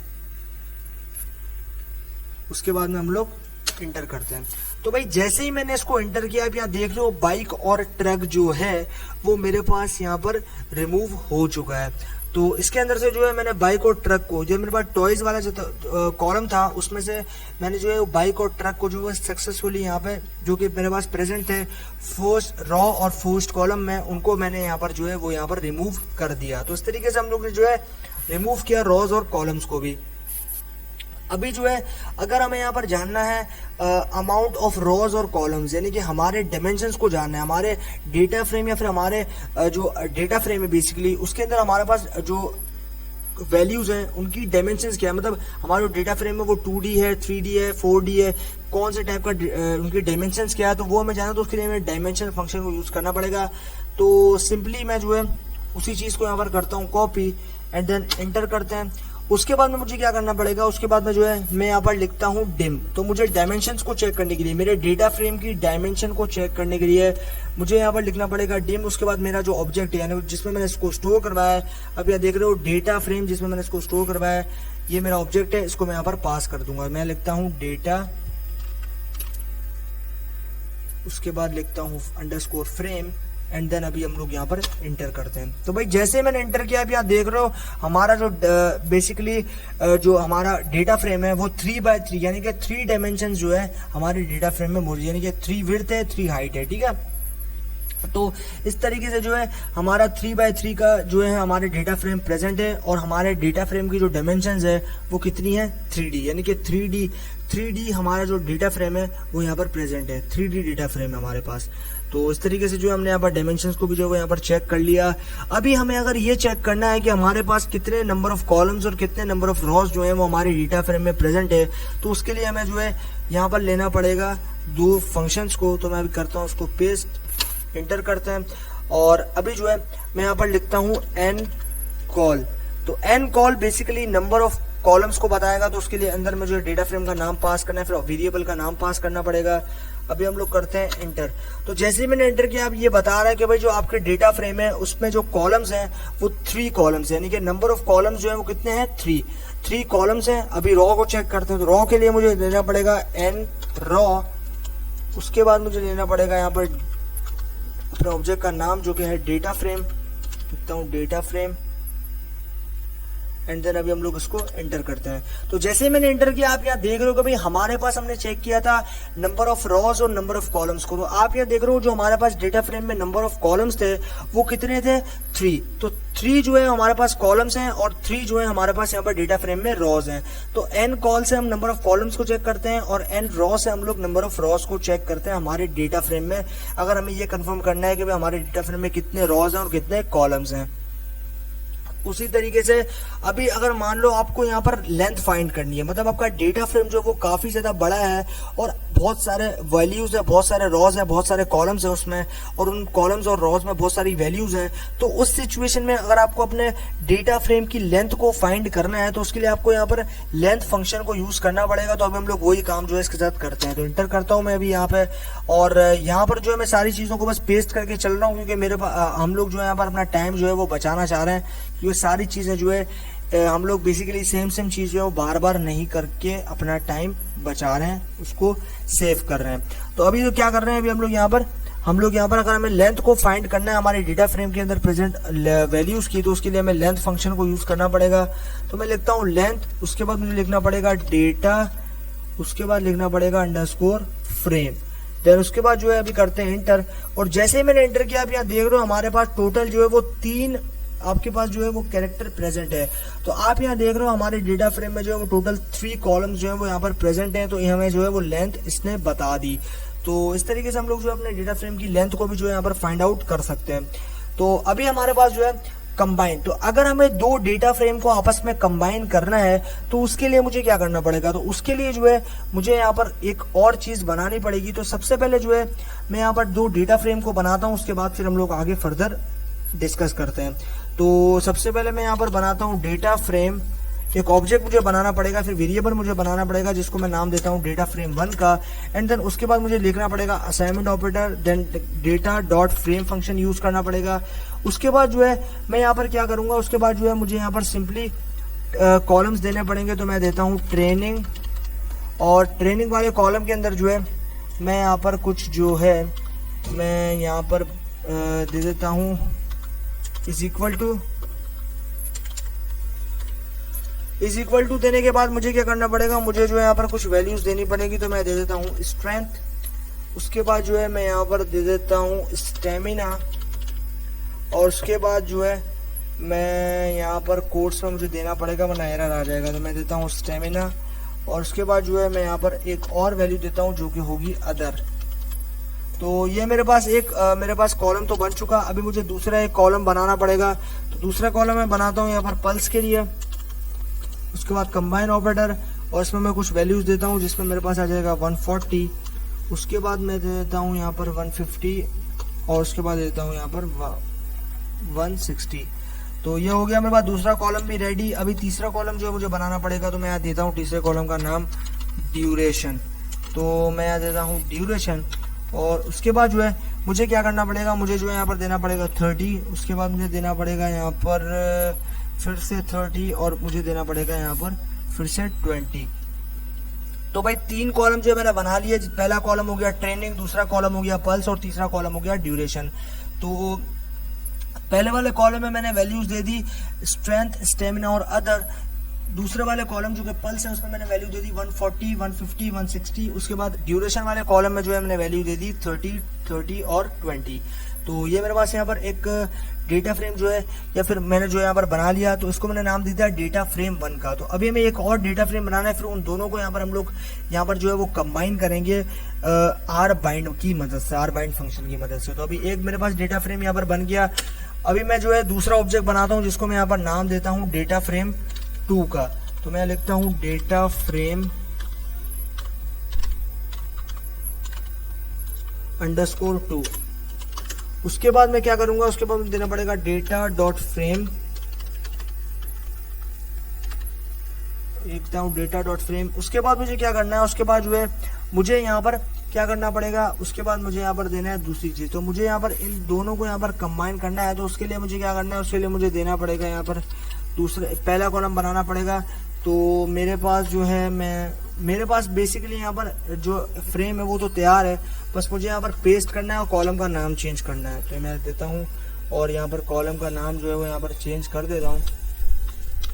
उसके बाद में हम लोग इंटर करते हैं। तो भाई जैसे ही मैंने इसको एंटर किया, आप यहाँ देख रहे हो बाइक और ट्रक जो है वो मेरे पास यहाँ पर रिमूव हो चुका है। तो इसके अंदर से जो है मैंने बाइक और ट्रक को, जो मेरे पास टॉयज वाला जो कॉलम था उसमें से मैंने जो है बाइक और ट्रक को जो है सक्सेसफुली यहाँ पे जो कि मेरे पास प्रेजेंट थे फर्स्ट रॉ और फर्स्ट कॉलम में, उनको मैंने यहाँ पर जो है वो यहाँ पर रिमूव कर दिया। तो इस तरीके से हम लोग ने जो है रिमूव किया रॉज और कॉलम्स को भी। अभी जो है अगर हमें यहाँ पर जानना है अमाउंट ऑफ रोज और कॉलम्स, यानी कि हमारे डायमेंशंस को जानना है, हमारे डेटा फ्रेम या फिर हमारे जो डेटा फ्रेम है बेसिकली उसके अंदर हमारे पास जो वैल्यूज हैं उनकी डायमेंशंस क्या है, मतलब हमारा जो डेटा फ्रेम है वो 2D है, 3D है, 4D है, कौन से टाइप का उनकी डायमेंशंस क्या है, तो वो हमें जानना, तो उसके लिए हमें डायमेंशन फंक्शन को यूज करना पड़ेगा। तो सिंपली मैं जो है उसी चीज को यहाँ पर करता हूँ कॉपी एंड देन एंटर करते हैं। उसके बाद में मुझे क्या करना पड़ेगा, उसके बाद में जो है मैं यहाँ पर लिखता हूँ डिम। तो मुझे डायमेंशंस को चेक करने के लिए, मेरे डेटा फ्रेम की डायमेंशन को चेक करने के लिए मुझे यहाँ पर लिखना पड़ेगा डिम। उसके बाद मेरा जो ऑब्जेक्ट है यानी जिसमें मैंने इसको स्टोर करवाया है, अब यहाँ देख रहे हो डेटा फ्रेम जिसमें मैंने इसको स्टोर करवाया है, ये मेरा ऑब्जेक्ट है, इसको मैं यहाँ पर पास कर दूंगा। मैं लिखता हूँ डेटा, उसके बाद लिखता हूँ अंडरस्कोर फ्रेम एंड देन अभी हम लोग यहाँ पर इंटर करते हैं। तो भाई जैसे मैंने इंटर किया, अभी आप देख रहे हो हमारा जो बेसिकली जो हमारा डेटा फ्रेम है वो 3x3 यानी कि 3 डायमेंशन जो है हमारे डेटा फ्रेम में मौजूद, यानी कि 3 विड्थ है, 3 हाइट है, ठीक है। तो इस तरीके से जो है हमारा 3x3 का जो है हमारे डेटा फ्रेम प्रेजेंट है और हमारे डेटा फ्रेम की जो डायमेंशंस है वो कितनी है 3D, यानी कि 3D हमारा जो डेटा फ्रेम है वो यहाँ पर प्रेजेंट है, 3D डेटा फ्रेम है हमारे पास। तो इस तरीके से जो हमने यहाँ पर डायमेंशंस को भी जो है यहाँ पर चेक कर लिया। अभी हमें अगर ये चेक करना है कि हमारे पास कितने नंबर ऑफ कॉलम्स और कितने नंबर ऑफ रोज जो है वो हमारे डेटा फ्रेम में प्रेजेंट है, तो उसके लिए हमें जो है यहाँ पर लेना पड़ेगा 2 फंक्शंस को। तो मैं अभी करता हूँ उसको पेस्ट, इंटर करते हैं और अभी जो है मैं यहाँ पर लिखता हूँ n कॉल। तो n call basically number of columns को बताएगा, तो उसके लिए अंदर में जो है डेटा फ्रेम का नाम पास करना है, फिर वेरिएबल का नाम पास करना पड़ेगा। अभी हम लोग करते हैं इंटर। तो जैसे ही मैंने इंटर किया, अब ये बता रहा है कि भाई जो आपके डेटा फ्रेम है उसमें जो कॉलम्स हैं वो 3 कॉलम्स है, यानी कि नंबर ऑफ कॉलम्स जो है वो कितने हैं 3 कॉलम्स हैं। अभी रॉ को चेक करते हैं। तो रॉ के लिए मुझे लेना पड़ेगा n रॉ, उसके बाद मुझे लेना पड़ेगा यहाँ पर अपने ऑब्जेक्ट का नाम जो कि है डेटा फ्रेम, लिखता हूँ डेटा फ्रेम एंड देन अभी हम लोग इसको एंटर करते हैं। तो जैसे मैंने एंटर किया, आप यहाँ देख रहे हो कि भाई हमारे पास हमने चेक किया था नंबर ऑफ रॉज और नंबर ऑफ कॉलम्स को। तो आप यहाँ देख रहे हो जो हमारे पास डेटा फ्रेम में नंबर ऑफ कॉलम्स थे वो कितने थे 3। तो 3 जो है हमारे पास कॉलम्स हैं और 3 जो है हमारे पास यहाँ पर डेटा फ्रेम में रॉज हैं। तो n कॉल से हम नंबर ऑफ कॉलम्स को चेक करते हैं और n रॉ से हम लोग नंबर ऑफ रॉज को चेक करते हैं हमारे डेटा फ्रेम में, अगर हमें ये कंफर्म करना है कि भाई हमारे डेटा फ्रेम में कितने रॉज हैं और कितने कॉलम्स हैं। उसी तरीके से अभी अगर मान लो आपको यहाँ पर लेंथ फाइंड करनी है, मतलब आपका डेटा फ्रेम जो वो काफी ज्यादा बड़ा है और बहुत सारे वैल्यूज है, बहुत सारे रॉज है, बहुत सारे कॉलम्स है उसमें, और उन कॉलम्स और रॉज में बहुत सारी वैल्यूज हैं। तो उस सिचुएशन में अगर आपको अपने डेटा फ्रेम की लेंथ को फाइंड करना है तो उसके लिए आपको यहाँ पर लेंथ फंक्शन को यूज करना पड़ेगा। तो अभी हम लोग वही काम जो है इसके साथ करते हैं। तो इंटर करता हूँ मैं अभी यहाँ पे, और यहाँ पर जो है मैं सारी चीजों को बस पेस्ट करके चल रहा हूँ क्योंकि मेरे हम लोग जो है यहाँ पर अपना टाइम जो है वो बचाना चाह रहे हैं, क्योंकि सारी चीजें जो है हम लोग बेसिकली सेम चीज जो है वो बार बार नहीं करके अपना टाइम बचा रहे हैं, उसको सेव कर रहे हैं। तो अभी तो क्या कर रहे हैं, अभी हम लोग यहाँ पर अगर हमें लेंथ को फाइंड करना है हमारे डेटा फ्रेम के अंदर प्रेजेंट वैल्यूज की, तो उसके लिए हमें लेंथ फंक्शन को यूज करना पड़ेगा। तो मैं लिखता हूँ लेंथ, उसके बाद मुझे लिखना पड़ेगा डेटा, उसके बाद लिखना पड़ेगा अंडरस्कोर फ्रेम, देन उसके बाद जो है अभी करते हैं इंटर। और जैसे ही मैंने इंटर किया, आप यहाँ देख रहे हो हमारे पास टोटल जो है वो 3 आपके पास जो है वो कैरेक्टर प्रेजेंट है। तो आप यहाँ देख रहे हो हमारे डेटा फ्रेम में जो है वो टोटल 3 कॉलम्स जो है वो यहाँ पर प्रेजेंट है। तो हमें जो है वो लेंथ इसने बता दी। तो इस तरीके से हम लोग जो अपने डेटा फ्रेम की लेंथ को भी जो है यहाँ पर फाइंड आउट कर सकते हैं। तो अभी हमारे पास जो है कंबाइन, तो अगर हमें 2 डेटा फ्रेम को आपस में कंबाइन करना है तो उसके लिए मुझे क्या करना पड़ेगा, तो उसके लिए जो है मुझे यहाँ पर एक और चीज बनानी पड़ेगी। तो सबसे पहले जो है मैं यहाँ पर 2 डेटा फ्रेम को बनाता हूँ, उसके बाद फिर हम लोग आगे फर्दर डिस्कस करते हैं। तो सबसे पहले मैं यहाँ पर बनाता हूँ डेटा फ्रेम, एक ऑब्जेक्ट मुझे बनाना पड़ेगा, फिर वेरिएबल मुझे बनाना पड़ेगा जिसको मैं नाम देता हूँ डेटा फ्रेम 1 का, एंड देन उसके बाद मुझे लिखना पड़ेगा assignment operator, then data dot frame function use करना पड़ेगा। उसके बाद जो है मैं यहाँ पर क्या करूंगा, उसके बाद जो है मुझे यहाँ पर सिंपली कॉलम्स देने पड़ेंगे। तो मैं देता हूँ ट्रेनिंग, और ट्रेनिंग वाले कॉलम के अंदर जो है मैं यहाँ पर कुछ जो है मैं यहाँ पर दे देता हूँ इज इक्वल टू देने के बाद मुझे क्या करना पड़ेगा, मुझे जो है यहाँ पर कुछ वैल्यूज देनी पड़ेगी। तो मैं दे देता हूँ स्ट्रेंथ, उसके बाद जो है मैं यहाँ पर दे देता हूँ स्टेमिना, और उसके बाद जो है मैं यहाँ पर कोर्स में मुझे देना पड़ेगा वरना एरर आ जाएगा। तो मैं देता हूँ स्टेमिना, और उसके बाद जो है मैं यहाँ पर एक और वैल्यू देता हूँ जो कि होगी अदर। तो ये मेरे पास कॉलम तो बन चुका। अभी मुझे दूसरा एक कॉलम बनाना पड़ेगा। तो दूसरा कॉलम मैं बनाता हूँ यहाँ पर पल्स के लिए, उसके बाद कंबाइन ऑपरेटर, और इसमें मैं कुछ वैल्यूज देता हूँ जिसमें मेरे पास आ जाएगा 140, उसके बाद मैं दे देता हूँ यहाँ पर 150, और उसके बाद देता हूँ यहाँ पर 160। तो ये हो गया मेरे पास दूसरा कॉलम भी रेडी। अभी तीसरा कॉलम जो है मुझे बनाना पड़ेगा। तो मैं यहाँ देता हूँ तीसरे कॉलम का नाम ड्यूरेशन। तो मैं यहाँ देता हूँ ड्यूरेशन, और उसके बाद जो है मुझे क्या करना पड़ेगा, मुझे जो है यहाँ पर देना पड़ेगा 30, उसके बाद मुझे देना पड़ेगा यहाँ पर फिर से 30, और मुझे देना पड़ेगा यहाँ पर फिर से 20। तो भाई 3 कॉलम जो है मैंने बना लिए। पहला कॉलम हो गया ट्रेनिंग, दूसरा कॉलम हो गया पल्स, और तीसरा कॉलम हो गया ड्यूरेशन। तो पहले वाले कॉलम में मैंने values they the strength, stamina और अदर। दूसरे वाले कॉलम जो कि पल्स है उसमें मैंने वैल्यू दे दी 140, 150, 160। उसके बाद ड्यूरेशन वाले कॉलम में जो है मैंने वैल्यू दे दी 30 और 20। तो ये मेरे पास यहाँ पर एक डेटा फ्रेम जो है, या फिर मैंने जो यहाँ पर बना लिया, तो इसको मैंने नाम दे दिया डेटा फ्रेम 1 का। तो अभी हमें एक और डेटा फ्रेम बनाना है, फिर उन दोनों को यहाँ पर हम लोग यहाँ पर जो है वो कंबाइन करेंगे आर बाइंड की मदद से, आर बाइंड फंक्शन की मदद से। तो अभी एक मेरे पास डेटा फ्रेम यहाँ पर बन गया। अभी मैं जो है दूसरा ऑब्जेक्ट बनाता हूँ जिसको मैं यहाँ पर नाम देता हूँ डेटा फ्रेम 2 का। तो मैं लिखता हूँ डेटा फ्रेम _2। उसके बाद मैं क्या करूंगा, उसके बाद मुझे देना पड़ेगा डेटा डॉट फ्रेम, लिखता हूँ डेटा डॉट फ्रेम। उसके बाद मुझे क्या करना है, उसके बाद जो है मुझे यहाँ पर क्या करना पड़ेगा, उसके बाद मुझे यहाँ पर देना है दूसरी चीज। तो मुझे यहाँ पर इन दोनों को यहाँ पर कंबाइन करना है। तो उसके लिए मुझे क्या करना है, उसके लिए मुझे देना पड़ेगा यहाँ पर पहला कॉलम बनाना पड़ेगा। तो मेरे पास जो है मेरे पास बेसिकली यहाँ पर जो फ्रेम है वो तो तैयार है, बस मुझे यहाँ पर पेस्ट करना है और कॉलम का नाम चेंज करना है। तो मैं देता हूँ, और यहाँ पर कॉलम का नाम जो है वो यहाँ पर चेंज कर देता हूँ।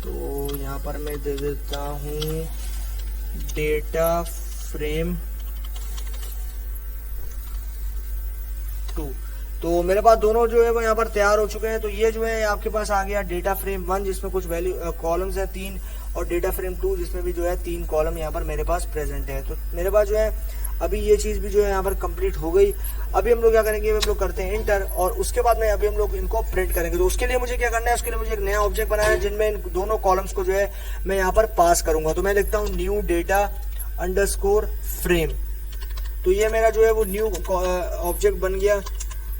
तो यहाँ पर मैं दे देता हूँ डेटा फ्रेम 2। तो मेरे पास दोनों जो है वो यहाँ पर तैयार हो चुके हैं। तो ये जो है आपके पास आ गया डेटा फ्रेम 1 जिसमें कुछ वैल्यू कॉलम्स है 3, और डेटा फ्रेम 2 जिसमें भी जो है 3 कॉलम यहाँ पर मेरे पास प्रेजेंट है। तो मेरे पास जो है अभी ये चीज भी जो है यहाँ पर कंप्लीट हो गई। अभी हम लोग क्या करेंगे, हम लोग करते हैं इंटर, और उसके बाद में अभी हम लोग इनको प्रिंट करेंगे। तो उसके लिए मुझे क्या करना है, उसके लिए मुझे एक नया ऑब्जेक्ट बनाना है जिनमें इन दोनों कॉलम्स को जो है मैं यहाँ पर पास करूंगा। तो मैं लिखता हूँ न्यू डेटा अंडरस्कोर फ्रेम। तो ये मेरा जो है वो न्यू ऑब्जेक्ट बन गया।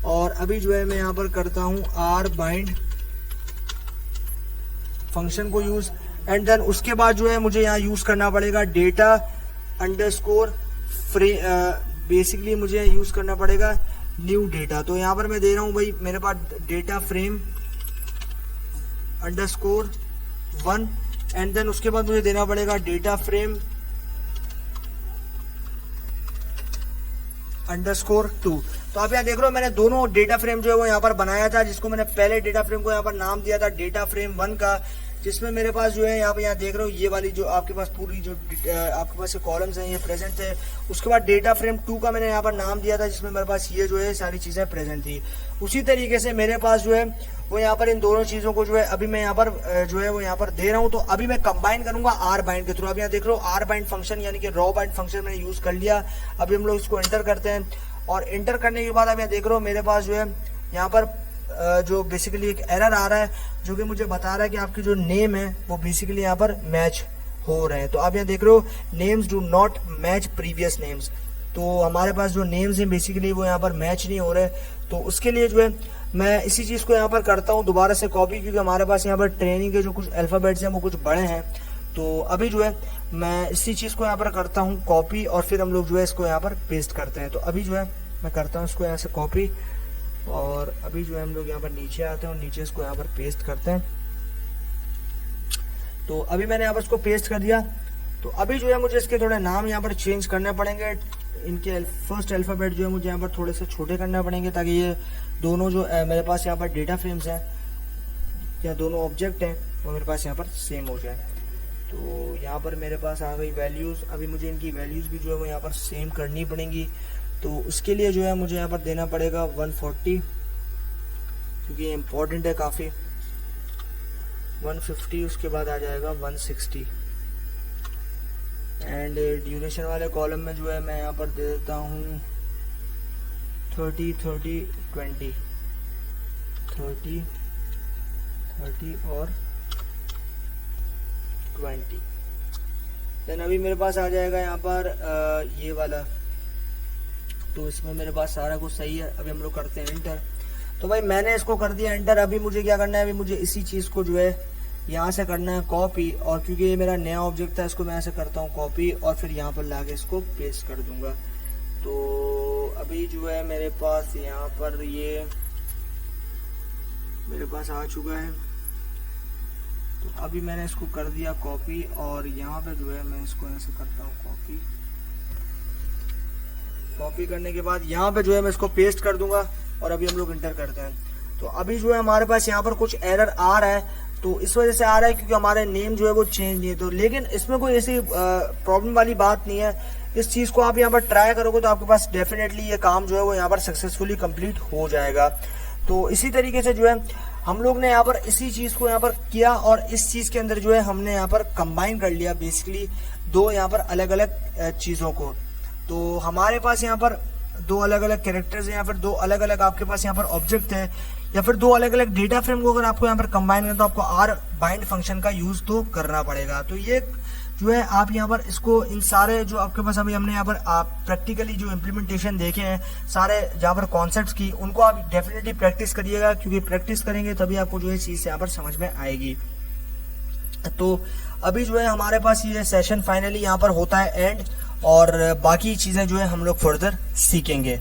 और अभी जो है मैं यहाँ पर करता हूँ आर बाइंड फंक्शन को यूज, एंड देन उसके बाद जो है मुझे यहाँ यूज करना पड़ेगा डेटा अंडरस्कोर फ्रेम। बेसिकली मुझे यूज करना पड़ेगा न्यू डेटा। तो यहाँ पर मैं दे रहा हूँ भाई मेरे पास data frame underscore 1, and then उसके बाद मुझे देना पड़ेगा डेटा फ्रेम _2। तो आप यहाँ देख रहे हो मैंने दोनों डेटा फ्रेम जो है वो यहाँ पर बनाया था, जिसको मैंने पहले डेटा फ्रेम को यहाँ पर नाम दिया था डेटा फ्रेम 1 का, जिसमें मेरे पास जो है यहाँ देख रहे हो ये वाली जो आपके पास पूरी जो आपके पास कॉलम्स हैं ये प्रेजेंट है। उसके बाद डेटा फ्रेम 2 का मैंने यहाँ पर नाम दिया था जिसमें मेरे पास ये जो है सारी चीजें प्रेजेंट थी। उसी तरीके से मेरे पास जो है वो यहाँ पर इन दोनों चीजों को जो है अभी मैं यहाँ पर जो है वो यहाँ पर दे रहा हूँ। तो अभी मैं कंबाइन करूंगा आर बाइंड के थ्रू। अब यहाँ देख रहे हो आर बाइंड फंक्शन यानी कि रॉ बाइंड फंक्शन मैंने यूज कर लिया। अभी हम लोग इसको एंटर करते हैं, और एंटर करने के बाद अब यहाँ देख रहे हो मेरे पास जो है यहाँ पर जो बेसिकली एक एरर आ रहा है जो कि मुझे बता रहा है कि आपकी जो नेम है वो बेसिकली यहाँ पर मैच हो रहे हैं। तो आप यहाँ देख रहे हो names do not match previous names. तो हमारे पास जो नेम्स हैं बेसिकली वो यहाँ पर मैच नहीं हो रहे। तो उसके लिए जो है मैं इसी चीज को यहाँ पर करता हूँ दोबारा से कॉपी, क्योंकि हमारे पास यहाँ पर ट्रेनिंग के जो कुछ अल्फाबेट्स हैं वो कुछ बड़े हैं। तो अभी जो है मैं इसी चीज को यहाँ पर करता हूँ कॉपी, और फिर हम लोग जो है इसको यहाँ पर पेस्ट करते हैं। तो अभी जो है मैं करता हूँ इसको यहाँ से कॉपी, और अभी जो है हम लोग यहाँ पर नीचे आते हैं और नीचे इसको यहाँ पर पेस्ट करते हैं। तो अभी मैंने यहाँ पर इसको पेस्ट कर दिया। तो अभी जो है मुझे इसके थोड़े नाम यहाँ पर चेंज करने पड़ेंगे। इनके फर्स्ट अल्फाबेट जो है मुझे यहाँ पर थोड़े से छोटे करने पड़ेंगे, ताकि ये दोनों जो मेरे पास यहाँ पर डेटा फ्रेम्स हैं या दोनों ऑब्जेक्ट हैं वो मेरे पास यहाँ पर सेम हो जाए। तो यहाँ पर मेरे पास आ गई वैल्यूज। अभी मुझे इनकी वैल्यूज भी जो है वो यहाँ पर सेम करनी पड़ेंगी। तो उसके लिए जो है मुझे यहाँ पर देना पड़ेगा 140, क्योंकि ये इम्पोर्टेंट है काफ़ी। 150, उसके बाद आ जाएगा 160, एंड ड्यूरेशन वाले कॉलम में जो है मैं यहाँ पर दे देता हूँ 30 30 20 30 30 और 20। देन अभी मेरे पास आ जाएगा यहाँ पर ये वाला, तो इसमें मेरे पास सारा कुछ सही है। अभी हम लोग करते हैं एंटर। तो भाई मैंने इसको कर दिया एंटर। अभी मुझे क्या करना है, अभी मुझे इसी चीज़ को जो है यहाँ से करना है कॉपी, और क्योंकि ये मेरा नया ऑब्जेक्ट था इसको मैं ऐसे करता हूँ कॉपी और फिर यहाँ पर लाके इसको पेस्ट कर दूंगा। तो अभी जो है मेरे पास यहाँ पर ये मेरे पास आ चुका है। तो अभी मैंने इसको कर दिया कॉपी और यहाँ पे जो है मैं इसको ऐसे करता हूँ कॉपी। कॉपी करने के बाद यहाँ पे जो है मैं इसको पेस्ट कर दूंगा और अभी हम लोग इंटर करते हैं। तो अभी जो है हमारे पास यहाँ पर कुछ एरर आ रहा है, तो इस वजह से आ रहा है क्योंकि हमारे नेम जो है वो चेंज नहीं है। तो लेकिन इसमें कोई ऐसी प्रॉब्लम वाली बात नहीं है। इस चीज को आप यहाँ पर ट्राई करोगे तो आपके पास डेफिनेटली ये काम जो है वो यहाँ पर सक्सेसफुली कंप्लीट हो जाएगा। तो इसी तरीके से जो है हम लोग ने यहाँ पर इसी चीज को यहाँ पर किया और इस चीज के अंदर जो है हमने यहाँ पर कंबाइन कर लिया बेसिकली दो यहाँ पर अलग अलग चीजों को। तो हमारे पास यहाँ पर दो अलग अलग कैरेक्टर्स हैं या फिर दो अलग अलग आपके पास यहाँ पर ऑब्जेक्ट है या फिर दो अलग अलग डेटा फ्रेम को अगर आपको यहाँ पर कंबाइन करना तो आपको आर बाइंड फंक्शन का यूज तो करना पड़ेगा। तो ये जो है आप यहाँ पर इसको इन सारे जो आपके पास अभी हमने यहाँ पर प्रैक्टिकली जो इम्प्लीमेंटेशन देखे हैं सारे जहाँ पर कॉन्सेप्ट्स की, उनको आप डेफिनेटली प्रैक्टिस करिएगा क्योंकि प्रैक्टिस करेंगे तभी आपको जो है चीज यहाँ पर समझ में आएगी। तो अभी जो है हमारे पास ये सेशन फाइनली यहाँ पर होता है एंड, और बाकी चीजें जो है हम लोग फर्दर सीखेंगे।